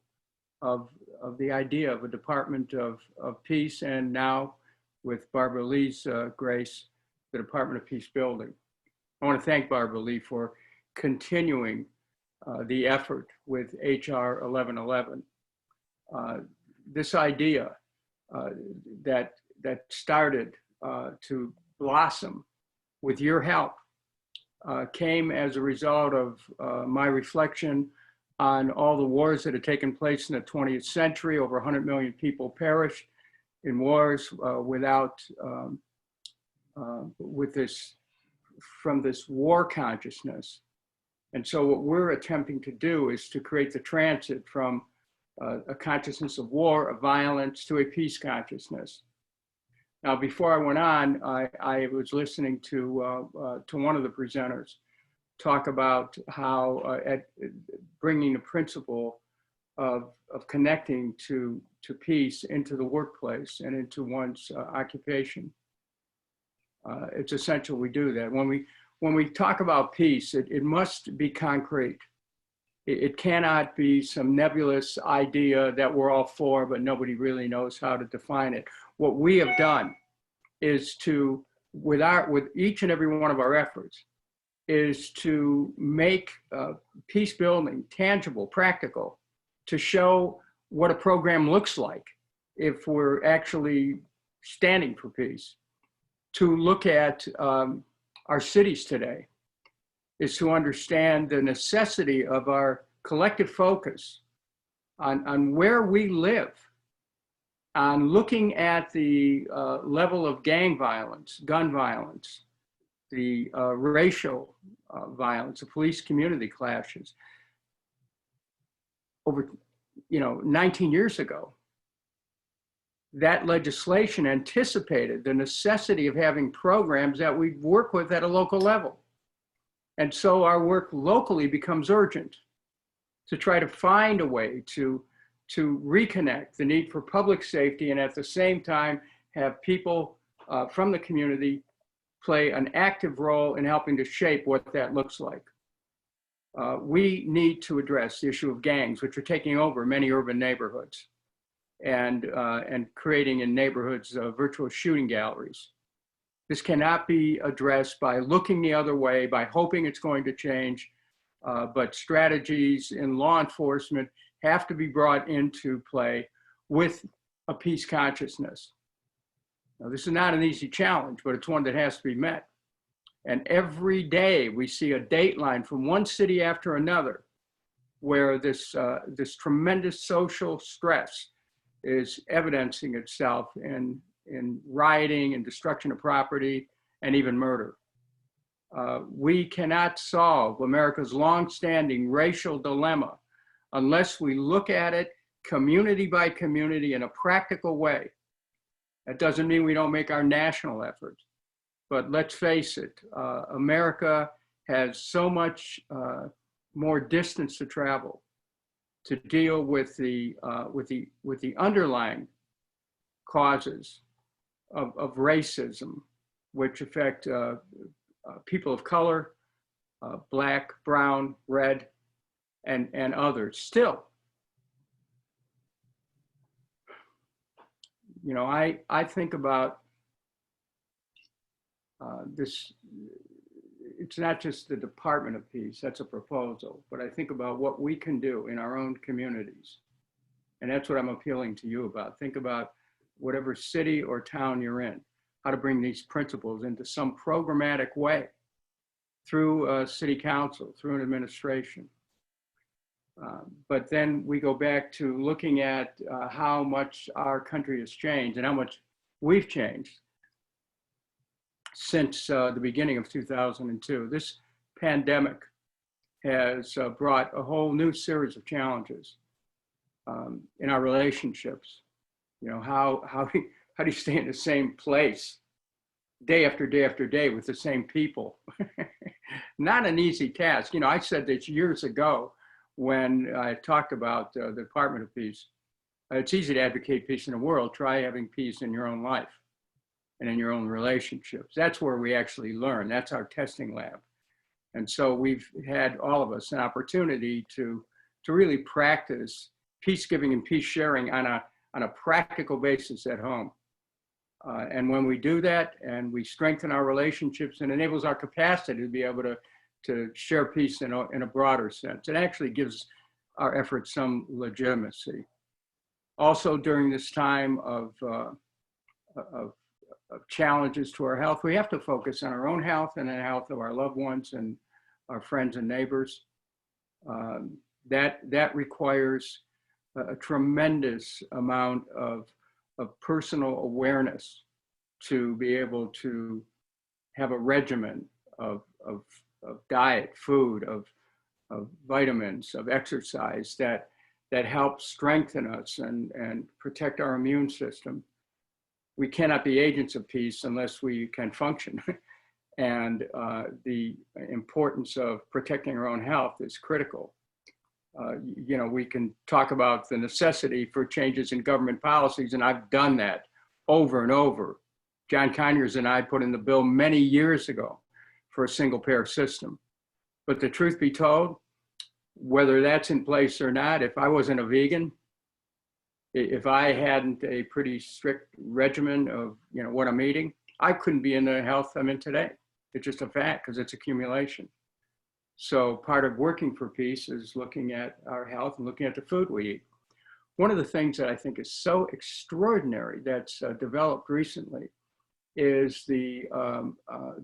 of the idea of a Department of Peace, and now with Barbara Lee's grace, the Department of Peacebuilding. I want to thank Barbara Lee for continuing the effort with HR 1111. This idea that started to blossom with your help came as a result of my reflection on all the wars that had taken place in the 20th century. Over 100 million people perished in wars from this war consciousness. And so what we're attempting to do is to create the transit from a consciousness of war, of violence, to a peace consciousness. Now, before I went on, I was listening to one of the presenters talk about how bringing the principle of connecting to peace into the workplace and into one's occupation. It's essential we do that. When we talk about peace, it must be concrete. It cannot be some nebulous idea that we're all for, but nobody really knows how to define it. What we have done is to, with each and every one of our efforts, is to make peace building tangible, practical, to show what a program looks like if we're actually standing for peace. To look at our cities today is to understand the necessity of our collective focus on where we live, on looking at the level of gang violence, gun violence, the racial violence, the police community clashes. Over 19 years ago, that legislation anticipated the necessity of having programs that we work with at a local level. And so our work locally becomes urgent to try to find a way to reconnect the need for public safety, and at the same time have people from the community play an active role in helping to shape what that looks like. We need to address the issue of gangs, which are taking over many urban neighborhoods and creating in neighborhoods virtual shooting galleries. This cannot be addressed by looking the other way, by hoping it's going to change, but strategies in law enforcement have to be brought into play with a peace consciousness. Now, this is not an easy challenge, but it's one that has to be met. And every day we see a dateline from one city after another where this tremendous social stress is evidencing itself in rioting and destruction of property and even murder. We cannot solve America's longstanding racial dilemma unless we look at it community by community in a practical way. That doesn't mean we don't make our national efforts, but let's face it, America has so much more distance to travel to deal with the underlying causes of racism, which affect people of color, black, brown, red, and others. Still, you know, I think about this. It's not just the Department of Peace, that's a proposal, but I think about what we can do in our own communities. And that's what I'm appealing to you about. Think about whatever city or town you're in, how to bring these principles into some programmatic way through city council, through an administration. But then we go back to looking at how much our country has changed and how much we've changed since the beginning of 2002. This pandemic has brought a whole new series of challenges in our relationships. You know, how do you stay in the same place day after day after day with the same people? Not an easy task. You know, I said this years ago when I talked about the Department of Peace. It's easy to advocate peace in the world. Try having peace in your own life and in your own relationships. That's where we actually learn. That's our testing lab. And so we've had, all of us, an opportunity to really practice peace giving and peace sharing on a practical basis at home. And when we do that and we strengthen our relationships, it enables our capacity to be able to share peace in a broader sense. It actually gives our efforts some legitimacy. Also, during this time of challenges to our health, we have to focus on our own health and the health of our loved ones and our friends and neighbors. That requires a tremendous amount of personal awareness to be able to have a regimen of diet, food, of vitamins, of exercise that helps strengthen us and protect our immune system. We cannot be agents of peace unless we can function. And the importance of protecting our own health is critical. You know, we can talk about the necessity for changes in government policies, and I've done that over and over. John Conyers and I put in the bill many years ago for a single payer system. But the truth be told, whether that's in place or not, if I wasn't a vegan, if I hadn't a pretty strict regimen of, you know, what I'm eating, I couldn't be in the health I'm in today. It's just a fact because it's accumulation. So part of working for peace is looking at our health and looking at the food we eat. One of the things that I think is so extraordinary that's developed recently is the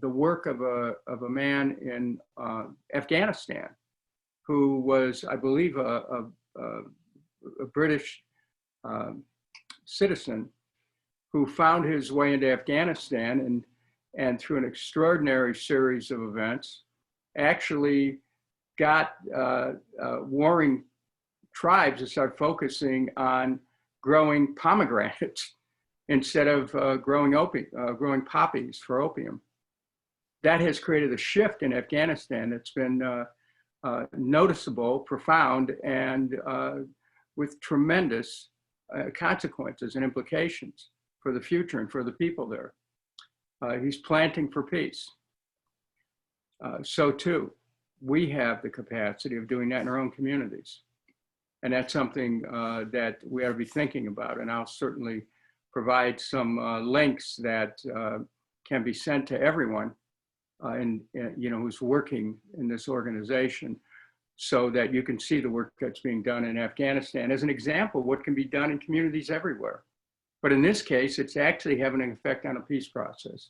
work of a man in Afghanistan who was, I believe, a British citizen who found his way into Afghanistan and through an extraordinary series of events actually got warring tribes to start focusing on growing pomegranates instead of growing poppies for opium. That has created a shift in Afghanistan that's been noticeable, profound, and with tremendous consequences and implications for the future and for the people there. He's planting for peace. So too, we have the capacity of doing that in our own communities. And that's something that we ought to be thinking about. And I'll certainly provide some links that can be sent to everyone you know, who's working in this organization so that you can see the work that's being done in Afghanistan as an example of what can be done in communities everywhere. But in this case, it's actually having an effect on a peace process.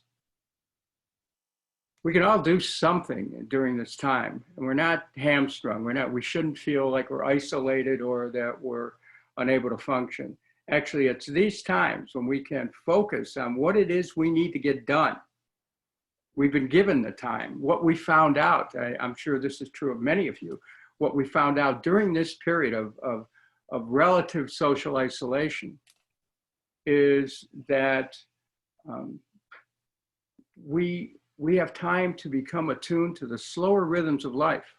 We can all do something during this time, and we're not hamstrung. We shouldn't feel like we're isolated or that we're unable to function. Actually, it's these times when we can focus on what it is we need to get done. We've been given the time. What we found out, I'm sure this is true of many of you, what we found out during this period of relative social isolation is that we have time to become attuned to the slower rhythms of life.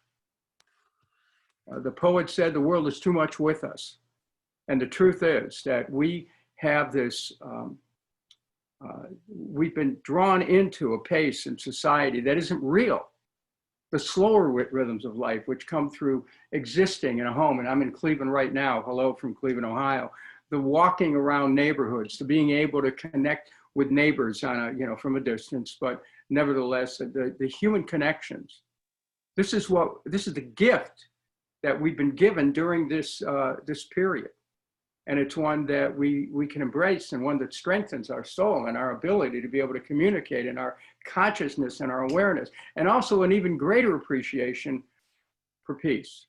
The poet said the world is too much with us. And the truth is that we have this, we've been drawn into a pace in society that isn't real. The slower rhythms of life, which come through existing in a home, and I'm in Cleveland right now, hello from Cleveland, Ohio, the walking around neighborhoods, the being able to connect with neighbors on a, from a distance, but nevertheless, the human connections. This is the gift that we've been given during this, this period. And it's one that we can embrace, and one that strengthens our soul and our ability to be able to communicate, and our consciousness and our awareness, and also an even greater appreciation for peace.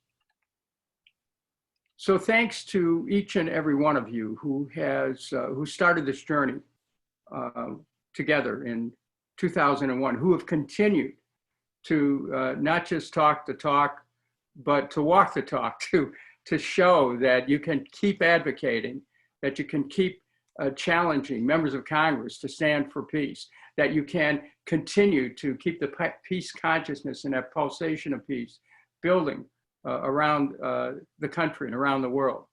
So thanks to each and every one of you who has, who started this journey together in 2001, who have continued to not just talk the talk, but to walk the talk, to show that you can keep advocating, that you can keep challenging members of Congress to stand for peace, that you can continue to keep the peace consciousness and that pulsation of peace building around the country and around the world.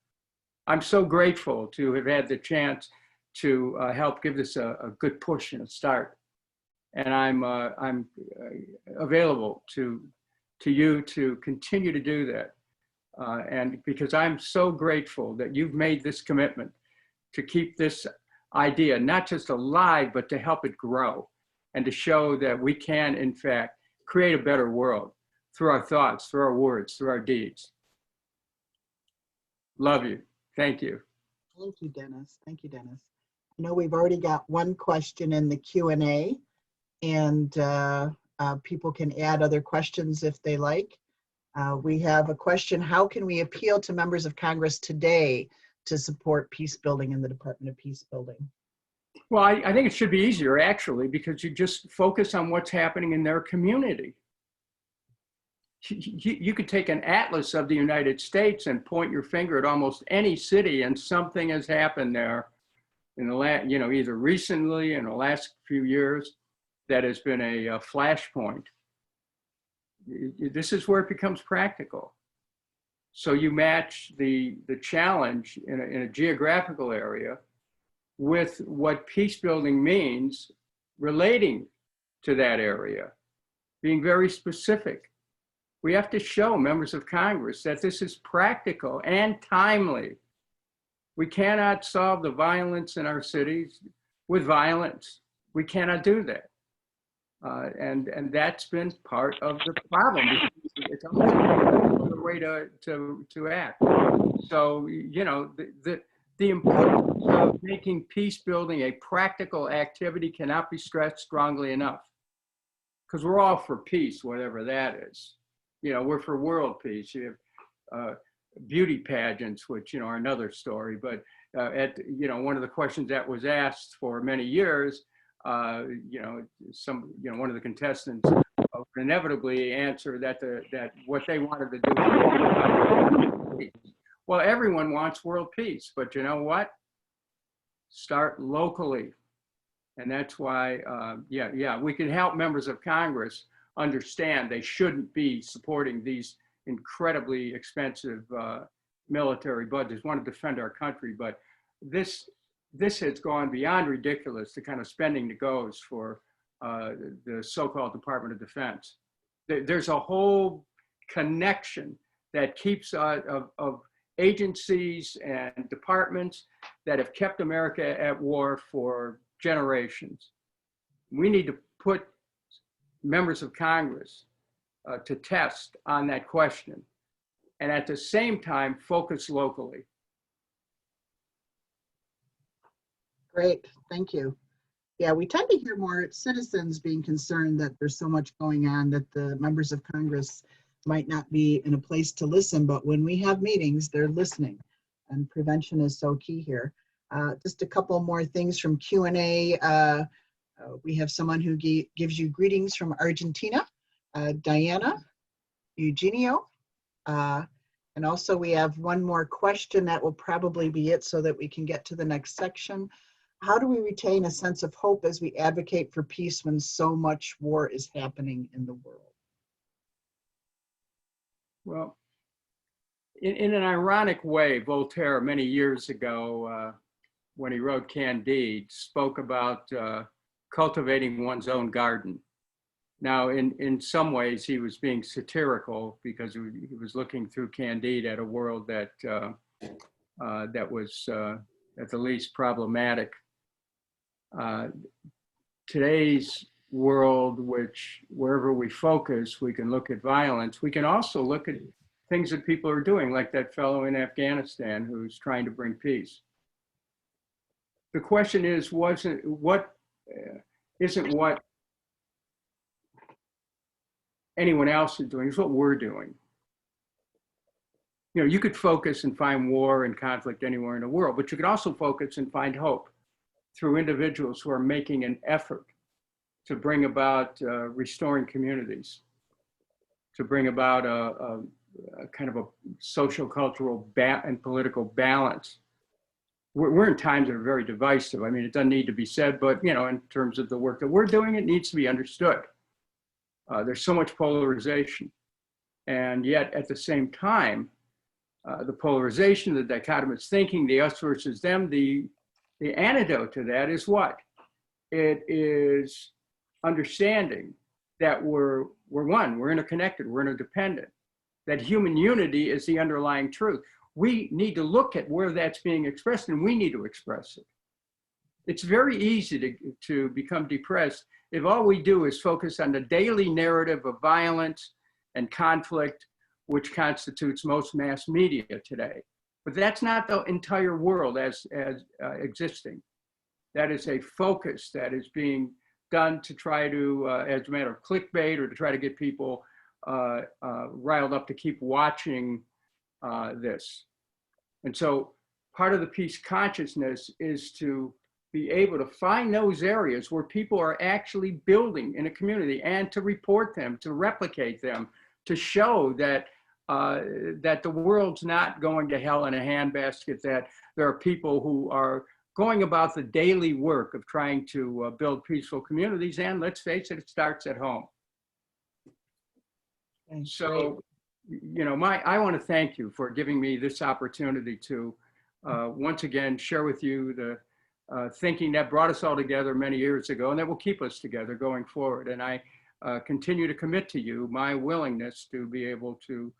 I'm so grateful to have had the chance to help give this a good push and a start. And I'm available to you to continue to do that. And because I'm so grateful that you've made this commitment to keep this idea not just alive, but to help it grow, and to show that we can, in fact, create a better world through our thoughts, through our words, through our deeds. Love you. Thank you. Thank you, Dennis. Thank you, Dennis. I know we've already got one question in the Q&A, and people can add other questions if they like. We have a question: how can we appeal to members of Congress today to support peace building in the Department of Peacebuilding? Well, I think it should be easier, actually, because you just focus on what's happening in their community. You could take an atlas of the United States and point your finger at almost any city, and something has happened there in the last, either recently in the last few years, that has been a flashpoint. This is where it becomes practical. So you match the challenge in a geographical area with what peace building means relating to that area, being very specific. We have to show members of Congress that this is practical and timely. We cannot solve the violence in our cities with violence. We cannot do that. And that's been part of the problem. It's always another way to act. So, the importance of making peace building a practical activity cannot be stressed strongly enough. Because we're all for peace, whatever that is. We're for world peace. You have beauty pageants, which, are another story. But one of the questions that was asked for many years, one of the contestants would inevitably answer that what they wanted to do was peace. Well, everyone wants world peace, but you know what? Start locally. And that's why, we can help members of Congress understand they shouldn't be supporting these incredibly expensive military budgets. Want to defend our country, but this has gone beyond ridiculous, the kind of spending that goes for the so-called Department of Defense. There's a whole connection that keeps of agencies and departments that have kept America at war for generations. We need to put members of Congress to test on that question, and at the same time focus locally. Great, thank you. Yeah, we tend to hear more citizens being concerned that there's so much going on that the members of Congress might not be in a place to listen, but when we have meetings, they're listening, and prevention is so key here. Just a couple more things from Q&A. We have someone who gives you greetings from Argentina, Diana, Eugenio. And also we have one more question that will probably be it so that we can get to the next section. How do we retain a sense of hope as we advocate for peace when so much war is happening in the world? Well, in an ironic way, Voltaire many years ago when he wrote Candide, spoke about cultivating one's own garden. Now, in some ways, he was being satirical because he was looking through Candide at a world that that was at the least problematic. Today's world, which wherever we focus, we can look at violence. We can also look at things that people are doing, like that fellow in Afghanistan who's trying to bring peace. The question is, isn't what anyone else is doing, it's what we're doing. You know, you could focus and find war and conflict anywhere in the world, but you could also focus and find hope through individuals who are making an effort to bring about restoring communities, to bring about a kind of a social, cultural, and political balance. We're in times that are very divisive. I mean, it doesn't need to be said, but you know, in terms of the work that we're doing, it needs to be understood. There's so much polarization, and yet at the same time, the polarization, the dichotomous thinking, the us versus them, the antidote to that is what? It is understanding that we're one, we're interconnected, we're interdependent, that human unity is the underlying truth. We need to look at where that's being expressed, and we need to express it. It's very easy to become depressed if all we do is focus on the daily narrative of violence and conflict, which constitutes most mass media today. But that's not the entire world as existing. That is a focus that is being done to try to, as a matter of clickbait, or to try to get people riled up to keep watching this. And so part of the peace consciousness is to be able to find those areas where people are actually building in a community, and to report them, to replicate them, to show that that the world's not going to hell in a handbasket, that there are people who are going about the daily work of trying to build peaceful communities. And let's face it, it starts at home. So, you know, I want to thank you for giving me this opportunity to once again share with you the thinking that brought us all together many years ago, and that will keep us together going forward. And I continue to commit to you my willingness to be able to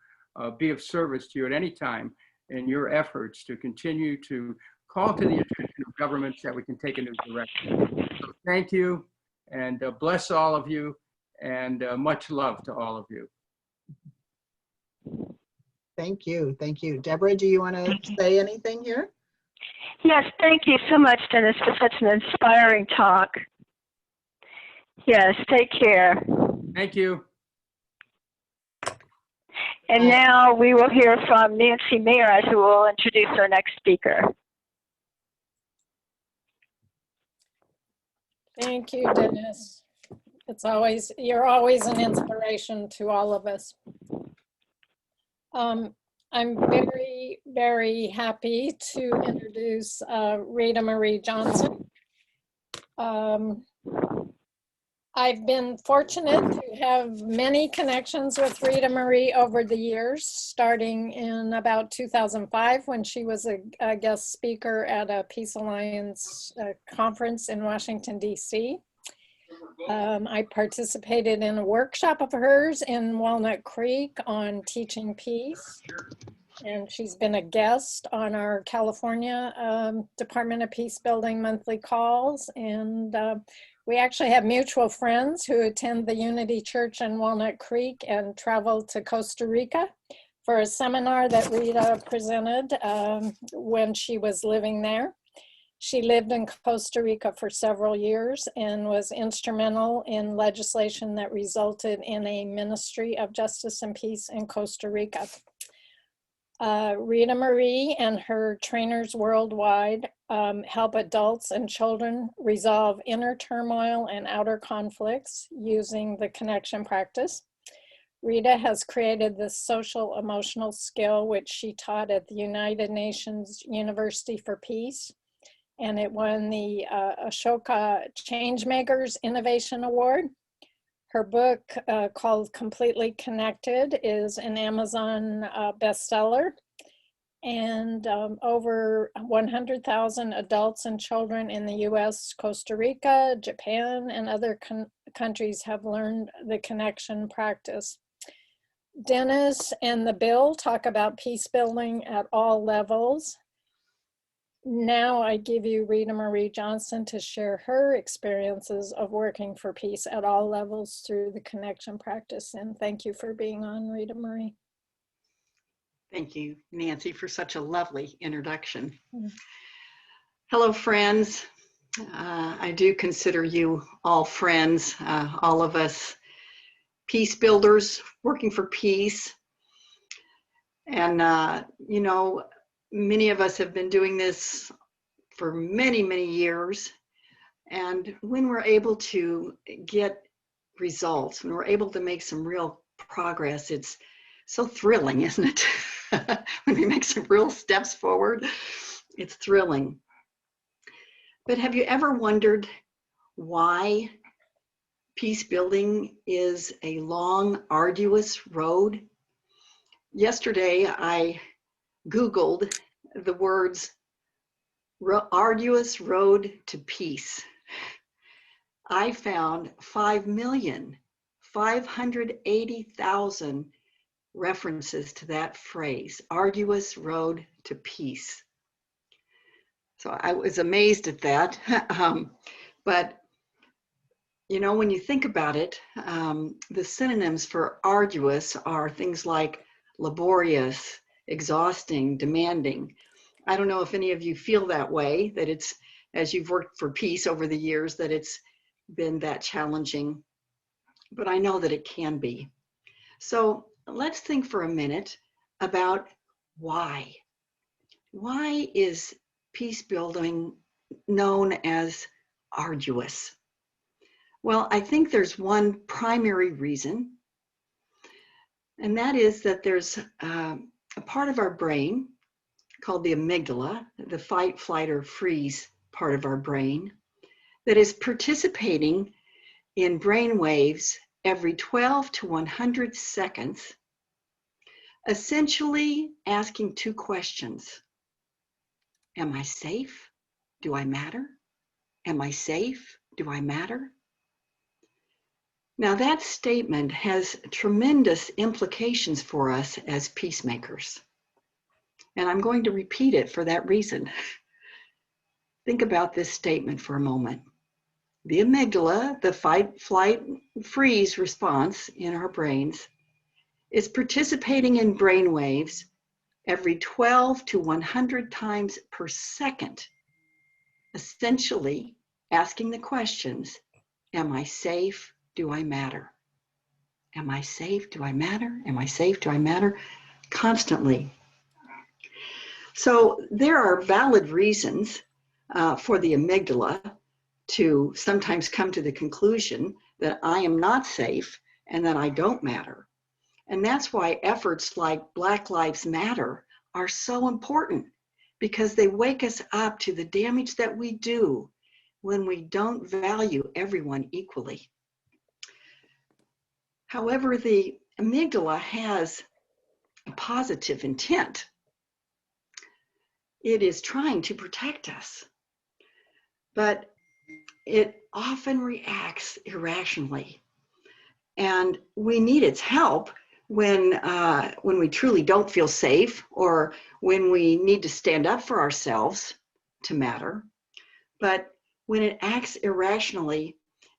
be of service to you at any time in your efforts to continue to call to the attention of governments that we can take a new direction. So thank you, and bless all of you, and much love to all of you. Thank you. Thank you. Deborah, do you want to say anything here? Yes, thank you so much, Dennis, for such an inspiring talk. Yes, take care. Thank you. And now we will hear from Nancy Mayers, who will introduce our next speaker. Thank you, Dennis. You're always an inspiration to all of us. I'm very, very happy to introduce Rita Marie Johnson. I've been fortunate to have many connections with Rita Marie over the years, starting in about 2005 when she was a guest speaker at a Peace Alliance conference in Washington, D.C. I participated in a workshop of hers in Walnut Creek on teaching peace. And she's been a guest on our California Department of Peacebuilding monthly calls. And we actually have mutual friends who attend the Unity Church in Walnut Creek and travel to Costa Rica for a seminar that Rita presented when she was living there. She lived in Costa Rica for several years and was instrumental in legislation that resulted in a Ministry of Justice and Peace in Costa Rica. Rita Marie and her trainers worldwide help adults and children resolve inner turmoil and outer conflicts using the connection practice. Rita has created this social emotional skill, which she taught at the United Nations University for Peace, and it won the Ashoka Changemakers Innovation Award. Her book called Completely Connected is an Amazon bestseller. And over 100,000 adults and children in the US, Costa Rica, Japan, and other countries have learned the connection practice. Dennis and the bill talk about peace building at all levels. Now I give you Rita Marie Johnson to share her experiences of working for peace at all levels through the connection practice. And thank you for being on, Rita Marie. Thank you, Nancy, for such a lovely introduction. Hello, friends. I do consider you all friends, all of us peace builders working for peace. And, you know, many of us have been doing this for many, many years. And when we're able to get results, when we're able to make some real progress, it's so thrilling, isn't it? When we make some real steps forward, it's thrilling. But have you ever wondered why peace building is a long, arduous road? Yesterday, I Googled the words arduous road to peace. I found 5,580,000 references to that phrase, arduous road to peace. So I was amazed at that. But, you know, when you think about it, the synonyms for arduous are things like laborious, exhausting, demanding. I don't know if any of you feel that way, that it's, as you've worked for peace over the years, that it's been that challenging, but I know that it can be. So let's think for a minute about why. Why is peace building known as arduous? Well, I think there's one primary reason, and that is that there's a part of our brain called the amygdala, the fight, flight, or freeze part of our brain, that is participating in brain waves every 12 to 100 seconds, essentially asking two questions. Am I safe? Do I matter? Am I safe? Do I matter? Now that statement has tremendous implications for us as peacemakers. And I'm going to repeat it for that reason. Think about this statement for a moment. The amygdala, the fight, flight, freeze response in our brains, is participating in brain waves every 12 to 100 times per second, essentially asking the questions, am I safe? Do I matter? Am I safe? Do I matter? Am I safe? Do I matter? Constantly. So there are valid reasons for the amygdala to sometimes come to the conclusion that I am not safe and that I don't matter. And that's why efforts like Black Lives Matter are so important, because they wake us up to the damage that we do when we don't value everyone equally. However, the amygdala has a positive intent. It is trying to protect us, but it often reacts irrationally. And we need its help when we truly don't feel safe, or when we need to stand up for ourselves to matter. But when it acts irrationally,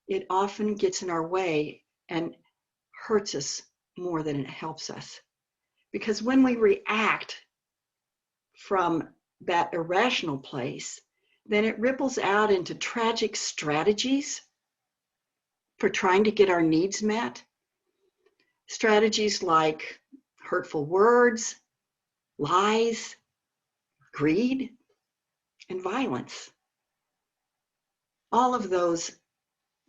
it often gets in our way and hurts us more than it helps us. Because when we react from that irrational place, then it ripples out into tragic strategies for trying to get our needs met. Strategies like hurtful words, lies, greed, and violence. All of those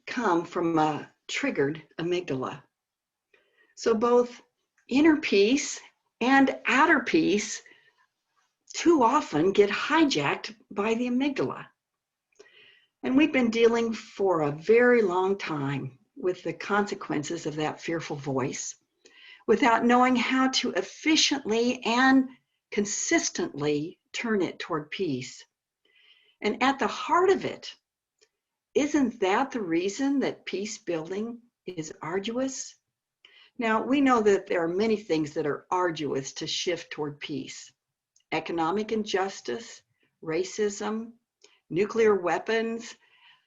come from a triggered amygdala. So both inner peace and outer peace too often get hijacked by the amygdala. And we've been dealing for a very long time with the consequences of that fearful voice without knowing how to efficiently and consistently turn it toward peace. And at the heart of it, isn't that the reason that peace building is arduous? Now, we know that there are many things that are arduous to shift toward peace. Economic injustice, racism, nuclear weapons,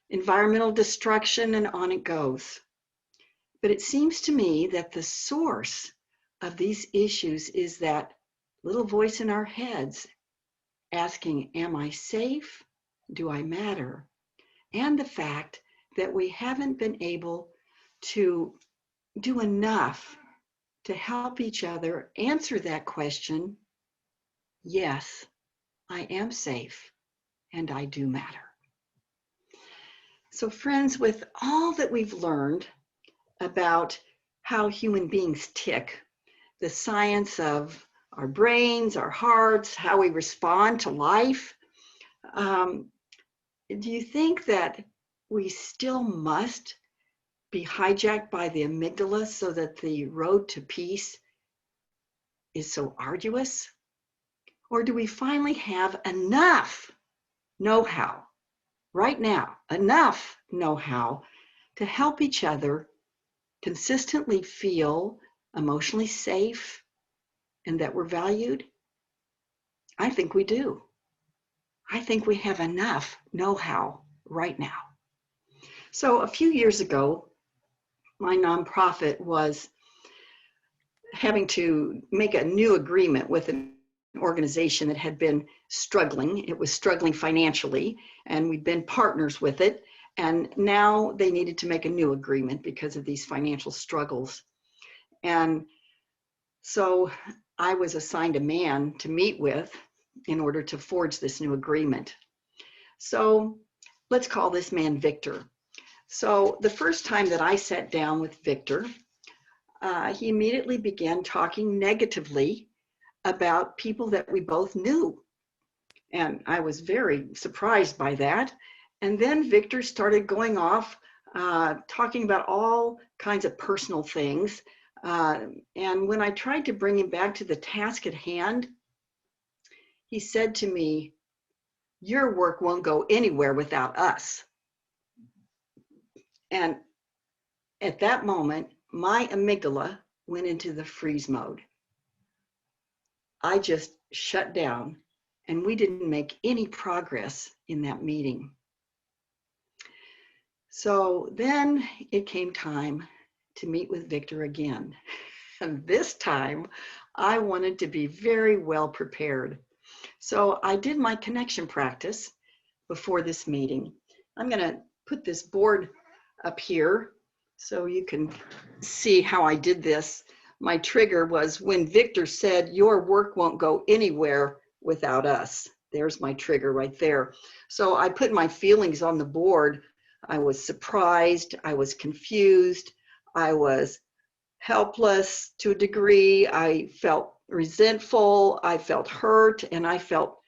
environmental destruction, and on it goes. But it seems to me that the source of these issues is that little voice in our heads asking, am I safe? Do I matter? And the fact that we haven't been able to do enough to help each other answer that question. Yes, I am safe and I do matter. So friends, with all that we've learned about how human beings tick, the science of our brains, our hearts, how we respond to life, do you think that we still must be hijacked by the amygdala so that the road to peace is so arduous? Or do we finally have enough know-how right now, enough know-how to help each other consistently feel emotionally safe and that we're valued? I think we do. I think we have enough know-how right now. So a few years ago, my nonprofit was having to make a new agreement with an organization that had been struggling. It was struggling financially, and we'd been partners with it. And now they needed to make a new agreement because of these financial struggles. And so I was assigned a man to meet with in order to forge this new agreement. So let's call this man Victor. So the first time that I sat down with Victor, he immediately began talking negatively about people that we both knew. And I was very surprised by that. And then Victor started going off, talking about all kinds of personal things. And when I tried to bring him back to the task at hand, he said to me, "Your work won't go anywhere without us." And at that moment, my amygdala went into the freeze mode. I just shut down, and we didn't make any progress in that meeting. So then it came time to meet with Victor again. And this time, I wanted to be very well prepared. So I did my connection practice before this meeting. I'm going to put this board up here so you can see how I did this. My trigger was when Victor said, "Your work won't go anywhere without us." There's my trigger right there. So I put my feelings on the board. I was surprised, I was confused, I was helpless to a degree, I felt resentful, I felt hurt, and I felt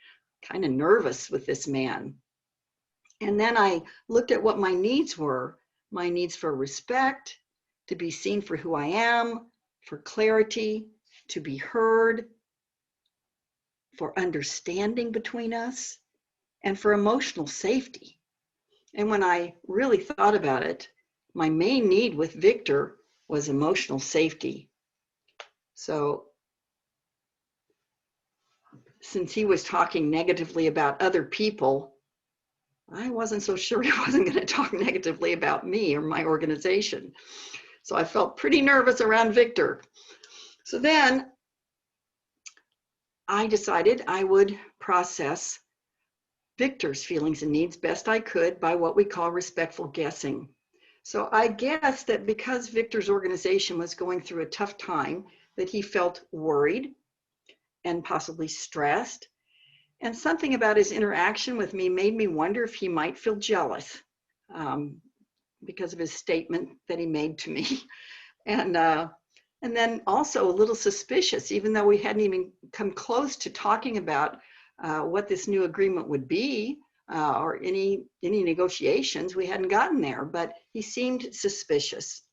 kind of nervous with this man. And then I looked at what my needs were. My needs for respect, to be seen for who I am, for clarity, to be heard, for understanding between us, and for emotional safety. And when I really thought about it, my main need with Victor was emotional safety. So since he was talking negatively about other people, I wasn't so sure he wasn't going to talk negatively about me or my organization. So I felt pretty nervous around Victor. So then I decided I would process Victor's feelings and needs best I could by what we call respectful guessing. So I guessed that because Victor's organization was going through a tough time, that he felt worried and possibly stressed. And something about his interaction with me made me wonder if he might feel jealous because of his statement that he made to me. And then also a little suspicious, even though we hadn't even come close to talking about what this new agreement would be or any negotiations. We hadn't gotten there, but he seemed suspicious.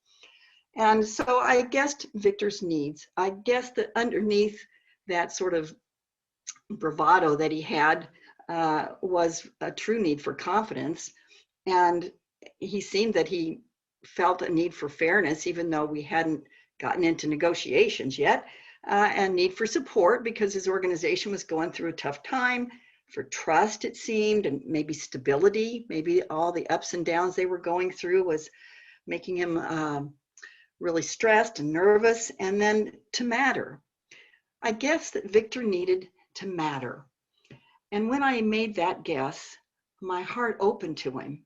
And so I guessed Victor's needs. I guessed that underneath that sort of bravado that he had was a true need for confidence. And he seemed that he felt a need for fairness, even though we hadn't gotten into negotiations yet, and need for support because his organization was going through a tough time, for trust, it seemed, and maybe stability. Maybe all the ups and downs they were going through was making him really stressed and nervous. And then to matter. I guess that Victor needed to matter. And when I made that guess, my heart opened to him,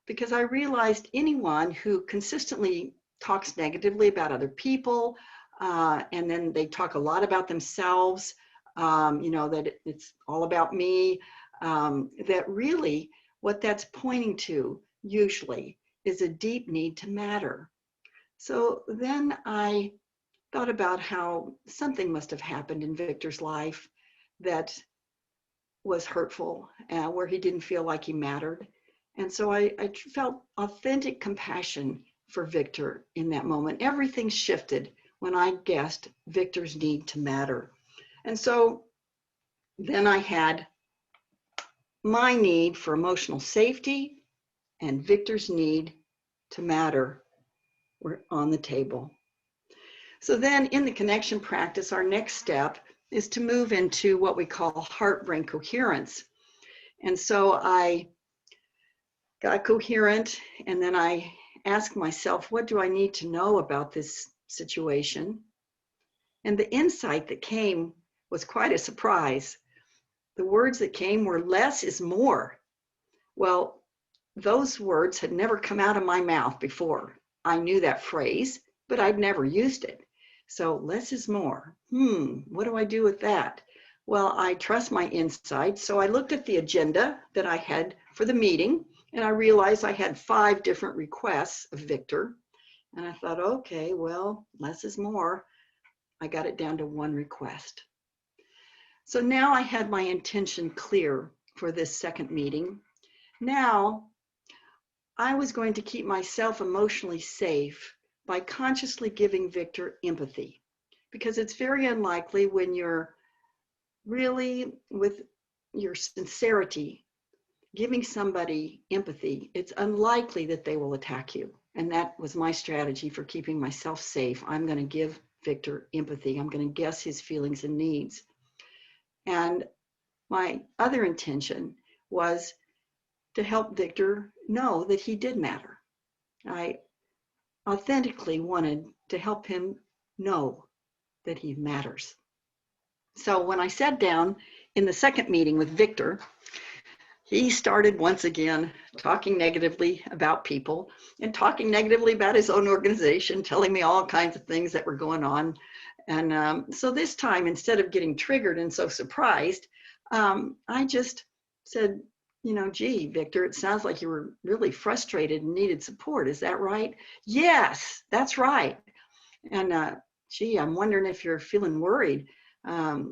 because I realized anyone who consistently talks negatively about other people, and then they talk a lot about themselves, that it's all about me, that really what that's pointing to usually is a deep need to matter. So then I thought about how something must have happened in Victor's life that was hurtful, where he didn't feel like he mattered. And so I felt authentic compassion for Victor in that moment. Everything shifted when I guessed Victor's need to matter. And so then I had my need for emotional safety and Victor's need to matter were on the table. So then in the connection practice, our next step is to move into what we call heart-brain coherence. And so I got coherent, and then I asked myself, what do I need to know about this situation? And the insight that came was quite a surprise. The words that came were less is more. Well, those words had never come out of my mouth before. I knew that phrase, but I'd never used it. So less is more. What do I do with that? Well, I trust my insight. So I looked at the agenda that I had for the meeting, and I realized I had 5 different requests of Victor. And I thought, okay, well, less is more. I got it down to 1 request. So now I had my intention clear for this second meeting. Now I was going to keep myself emotionally safe by consciously giving Victor empathy, because it's very unlikely when you're really with your sincerity giving somebody empathy, it's unlikely that they will attack you. And that was my strategy for keeping myself safe. I'm going to give Victor empathy. I'm going to guess his feelings and needs. And my other intention was to help Victor know that he did matter. I authentically wanted to help him know that he matters. So when I sat down in the second meeting with Victor, he started once again talking negatively about people and talking negatively about his own organization, telling me all kinds of things that were going on. And so this time, instead of getting triggered and so surprised, I just said, gee, Victor, it sounds like you were really frustrated and needed support. Is that right? Yes, that's right. And gee, I'm wondering if you're feeling worried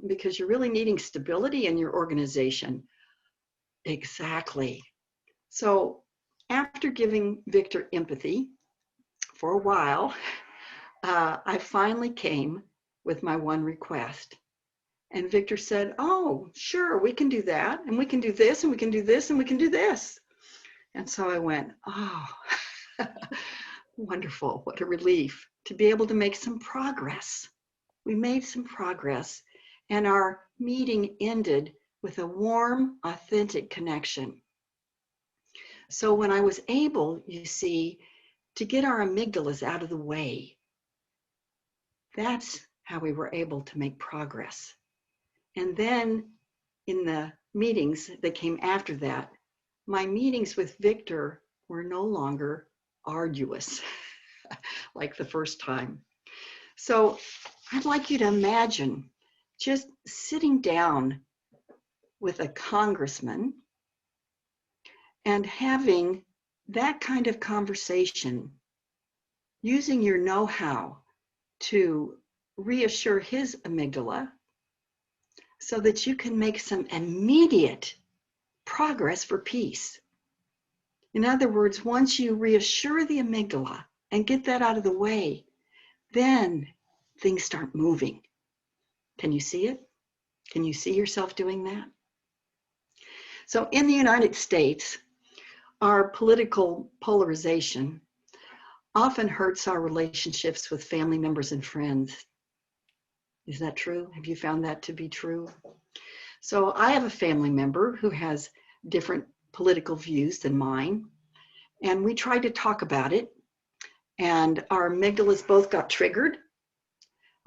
because you're really needing stability in your organization. Exactly. So after giving Victor empathy for a while, I finally came with my 1 request. And Victor said, oh, sure, we can do that. And we can do this, and we can do this, and we can do this. And so I went, oh, wonderful. What a relief to be able to make some progress. We made some progress, and our meeting ended with a warm, authentic connection. So when I was able, you see, to get our amygdalas out of the way, that's how we were able to make progress. And then in the meetings that came after that, my meetings with Victor were no longer arduous like the first time. So I'd like you to imagine just sitting down with a congressman and having that kind of conversation, using your know-how to reassure his amygdala so that you can make some immediate progress for peace. In other words, once you reassure the amygdala and get that out of the way, then things start moving. Can you see it? Can you see yourself doing that? So in the United States, our political polarization often hurts our relationships with family members and friends. Is that true? Have you found that to be true? So I have a family member who has different political views than mine, and we tried to talk about it, and our amygdalas both got triggered,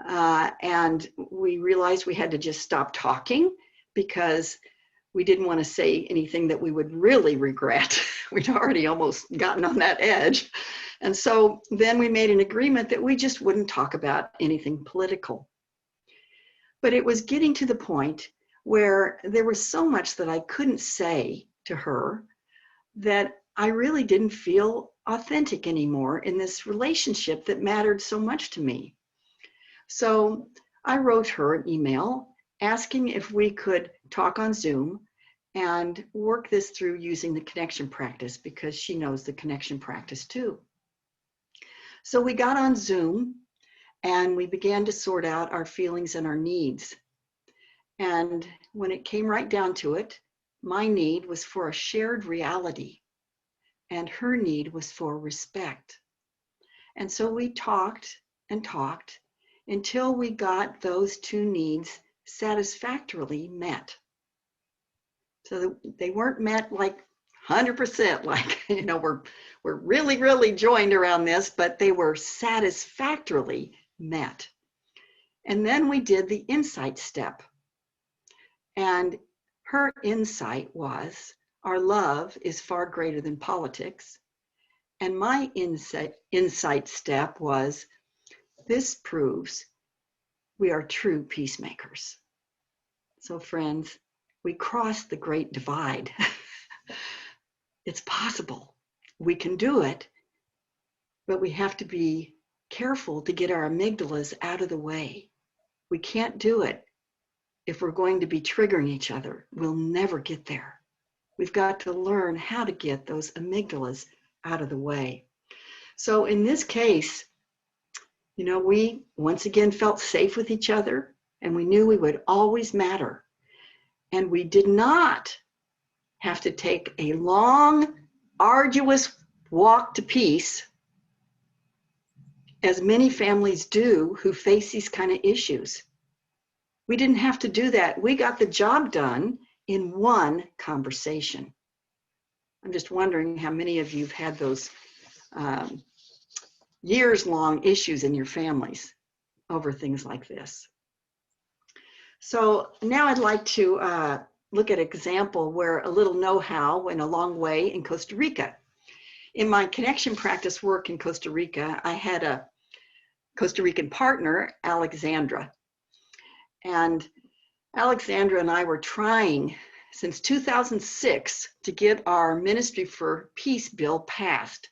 and we realized we had to just stop talking because we didn't want to say anything that we would really regret. We'd already almost gotten on that edge. And so then we made an agreement that we just wouldn't talk about anything political. But it was getting to the point where there was so much that I couldn't say to her that I really didn't feel authentic anymore in this relationship that mattered so much to me. So I wrote her an email asking if we could talk on Zoom and work this through using the connection practice, because she knows the connection practice too. So we got on Zoom and we began to sort out our feelings and our needs. And when it came right down to it, my need was for a shared reality and her need was for respect. And so we talked and talked until we got those two needs satisfactorily met. So they weren't met like 100%, like, you know, we're really, really joined around this, but they were satisfactorily met. And then we did the insight step. And her insight was, our love is far greater than politics. And my insight step was, this proves we are true peacemakers. So friends, we crossed the great divide. It's possible. We can do it, but we have to be careful to get our amygdalas out of the way. We can't do it if we're going to be triggering each other. We'll never get there. We've got to learn how to get those amygdalas out of the way. So in this case, you know, we once again felt safe with each other and we knew we would always matter. And we did not have to take a long, arduous walk to peace, as many families do who face these kind of issues. We didn't have to do that. We got the job done in one conversation. I'm just wondering how many of you have had those years-long issues in your families over things like this. So now I'd like to look at an example where a little know-how went a long way in Costa Rica. In my connection practice work in Costa Rica, I had a Costa Rican partner, Alexandra. And Alexandra and I were trying since 2006 to get our Ministry for Peace bill passed.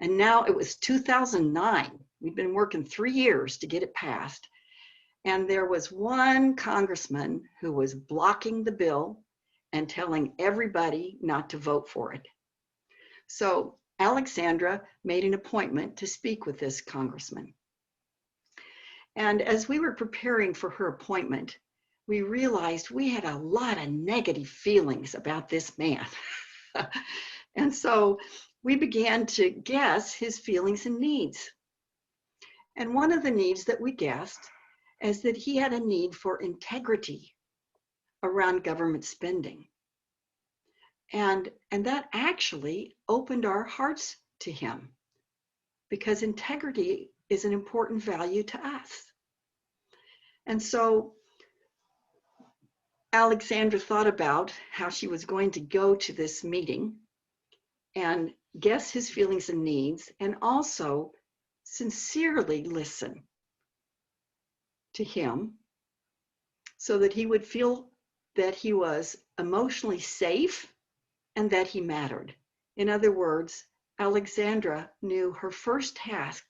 And now it was 2009. We'd been working 3 years to get it passed. And there was one congressman who was blocking the bill and telling everybody not to vote for it. So Alexandra made an appointment to speak with this congressman. And as we were preparing for her appointment, we realized we had a lot of negative feelings about this man. And so we began to guess his feelings and needs. And one of the needs that we guessed is that he had a need for integrity around government spending. And that actually opened our hearts to him, because integrity is an important value to us. And so Alexandra thought about how she was going to go to this meeting and guess his feelings and needs, and also sincerely listen to him so that he would feel that he was emotionally safe and that he mattered. In other words, Alexandra knew her first task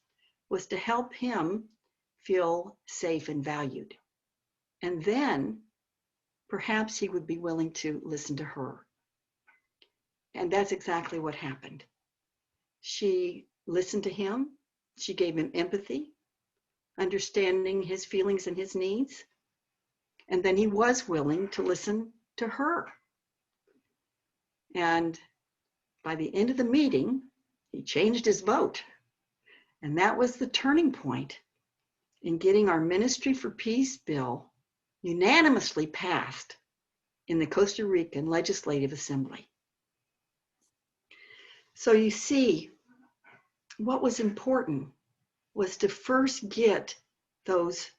was to help him feel safe and valued. And then perhaps he would be willing to listen to her. And that's exactly what happened. She listened to him. She gave him empathy, understanding his feelings and his needs. And then he was willing to listen to her. And by the end of the meeting, he changed his vote. And that was the turning point in getting our Ministry for Peace bill unanimously passed in the Costa Rican Legislative Assembly. So you see, what was important was to first get those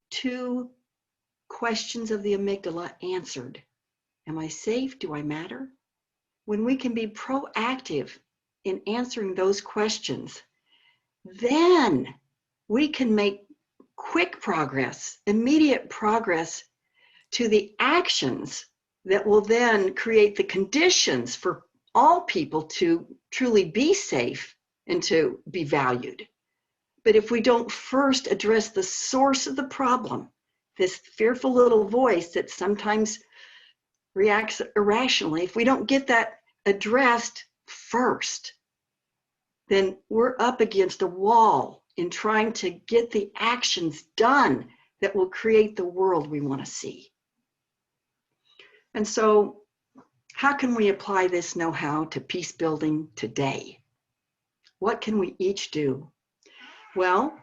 two questions of the amygdala answered. Am I safe? Do I matter? When we can be proactive in answering those questions, then we can make quick progress, immediate progress to the actions that will then create the conditions for all people to truly be safe and to be valued. But if we don't first address the source of the problem, this fearful little voice that sometimes reacts irrationally, if we don't get that addressed first, then we're up against a wall in trying to get the actions done that will create the world we want to see. And so, how can we apply this know-how to peace building today? What can we each do? Well,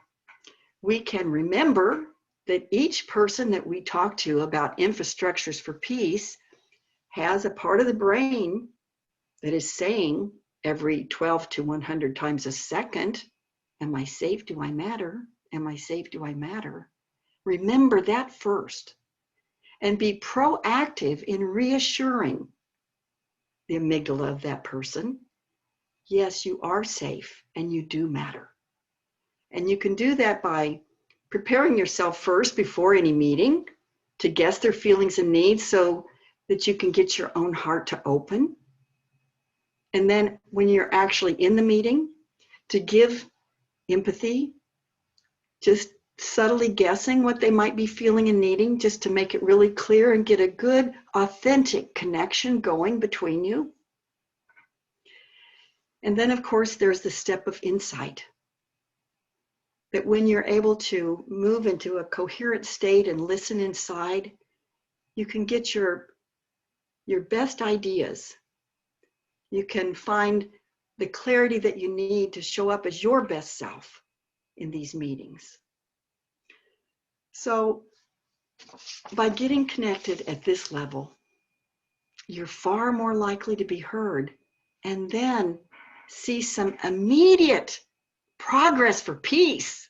we can remember that each person that we talk to about infrastructures for peace has a part of the brain that is saying every 12 to 100 times a second, am I safe? Do I matter? Am I safe? Do I matter? Remember that first and be proactive in reassuring the amygdala of that person. Yes, you are safe and you do matter. And you can do that by preparing yourself first before any meeting to guess their feelings and needs so that you can get your own heart to open. And then when you're actually in the meeting, to give empathy, just subtly guessing what they might be feeling and needing, just to make it really clear and get a good, authentic connection going between you. And then, of course, there's the step of insight. That when you're able to move into a coherent state and listen inside, you can get your best ideas. You can find the clarity that you need to show up as your best self in these meetings. So by getting connected at this level, you're far more likely to be heard and then see some immediate progress for peace.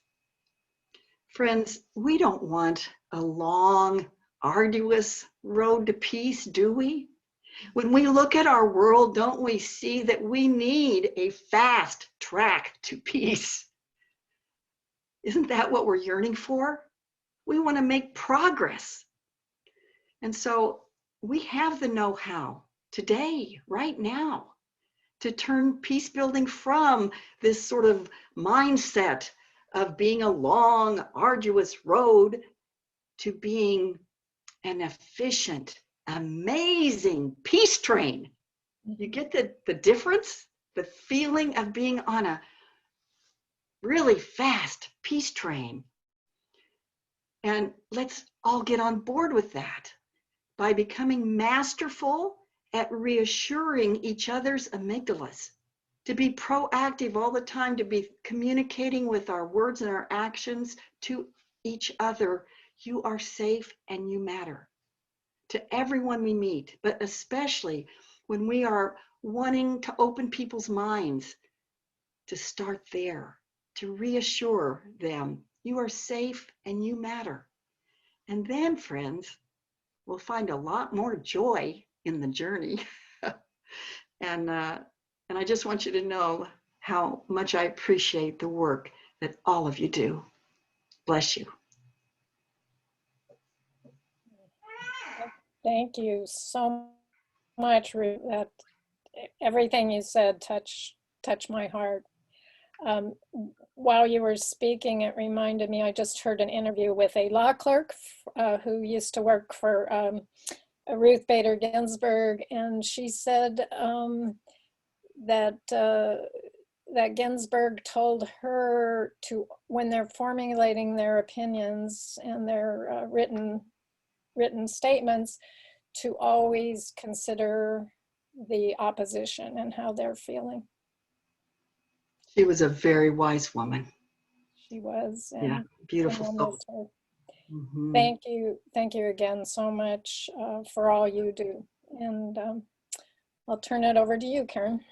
Friends, we don't want a long, arduous road to peace, do we? When we look at our world, don't we see that we need a fast track to peace? Isn't that what we're yearning for? We want to make progress. And so we have the know-how today, right now, to turn peace building from this sort of mindset of being a long, arduous road to being an efficient, amazing peace train. You get the difference? The feeling of being on a really fast peace train. And let's all get on board with that by becoming masterful at reassuring each other's amygdalas, to be proactive all the time, to be communicating with our words and our actions to each other. You are safe and you matter. To everyone we meet, but especially when we are wanting to open people's minds, to start there, to reassure them, you are safe and you matter. And then, friends, we'll find a lot more joy in the journey. And I just want you to know how much I appreciate the work that all of you do. Bless you. Thank you so much, Ruth. That everything you said touched my heart. While you were speaking, it reminded me, I just heard an interview with a law clerk who used to work for Ruth Bader Ginsburg, and she said that Ginsburg told her to, when they're formulating their opinions and their written written statements, to always consider the opposition and how they're feeling. She was a very wise woman. She was. Yeah, beautiful and we'll soul. miss her. Mhm. Thank you again so much for all you do. And I'll turn it over to you, Karen.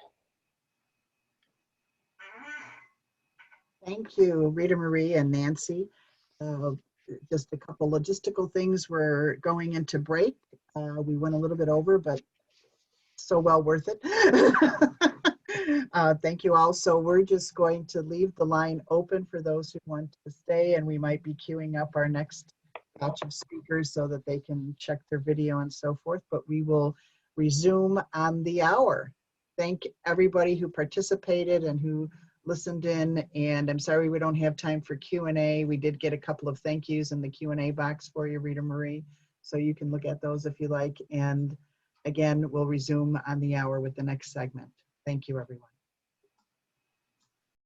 Thank you, Rita Marie and Nancy. Just a couple logistical things. We're going into break. We went a little bit over, but so well worth it. Thank you all. So we're just going to leave the line open for those who want to stay, and we might be queuing up our next batch of speakers so that they can check their video and so forth, but we will resume on the hour. Thank everybody who participated and who listened in, and I'm sorry we don't have time for Q&A. We did get a couple of thank yous in the Q&A box for you, Rita Marie, so you can look at those if you like. And again, we'll resume on the hour with the next segment. Thank you, everyone.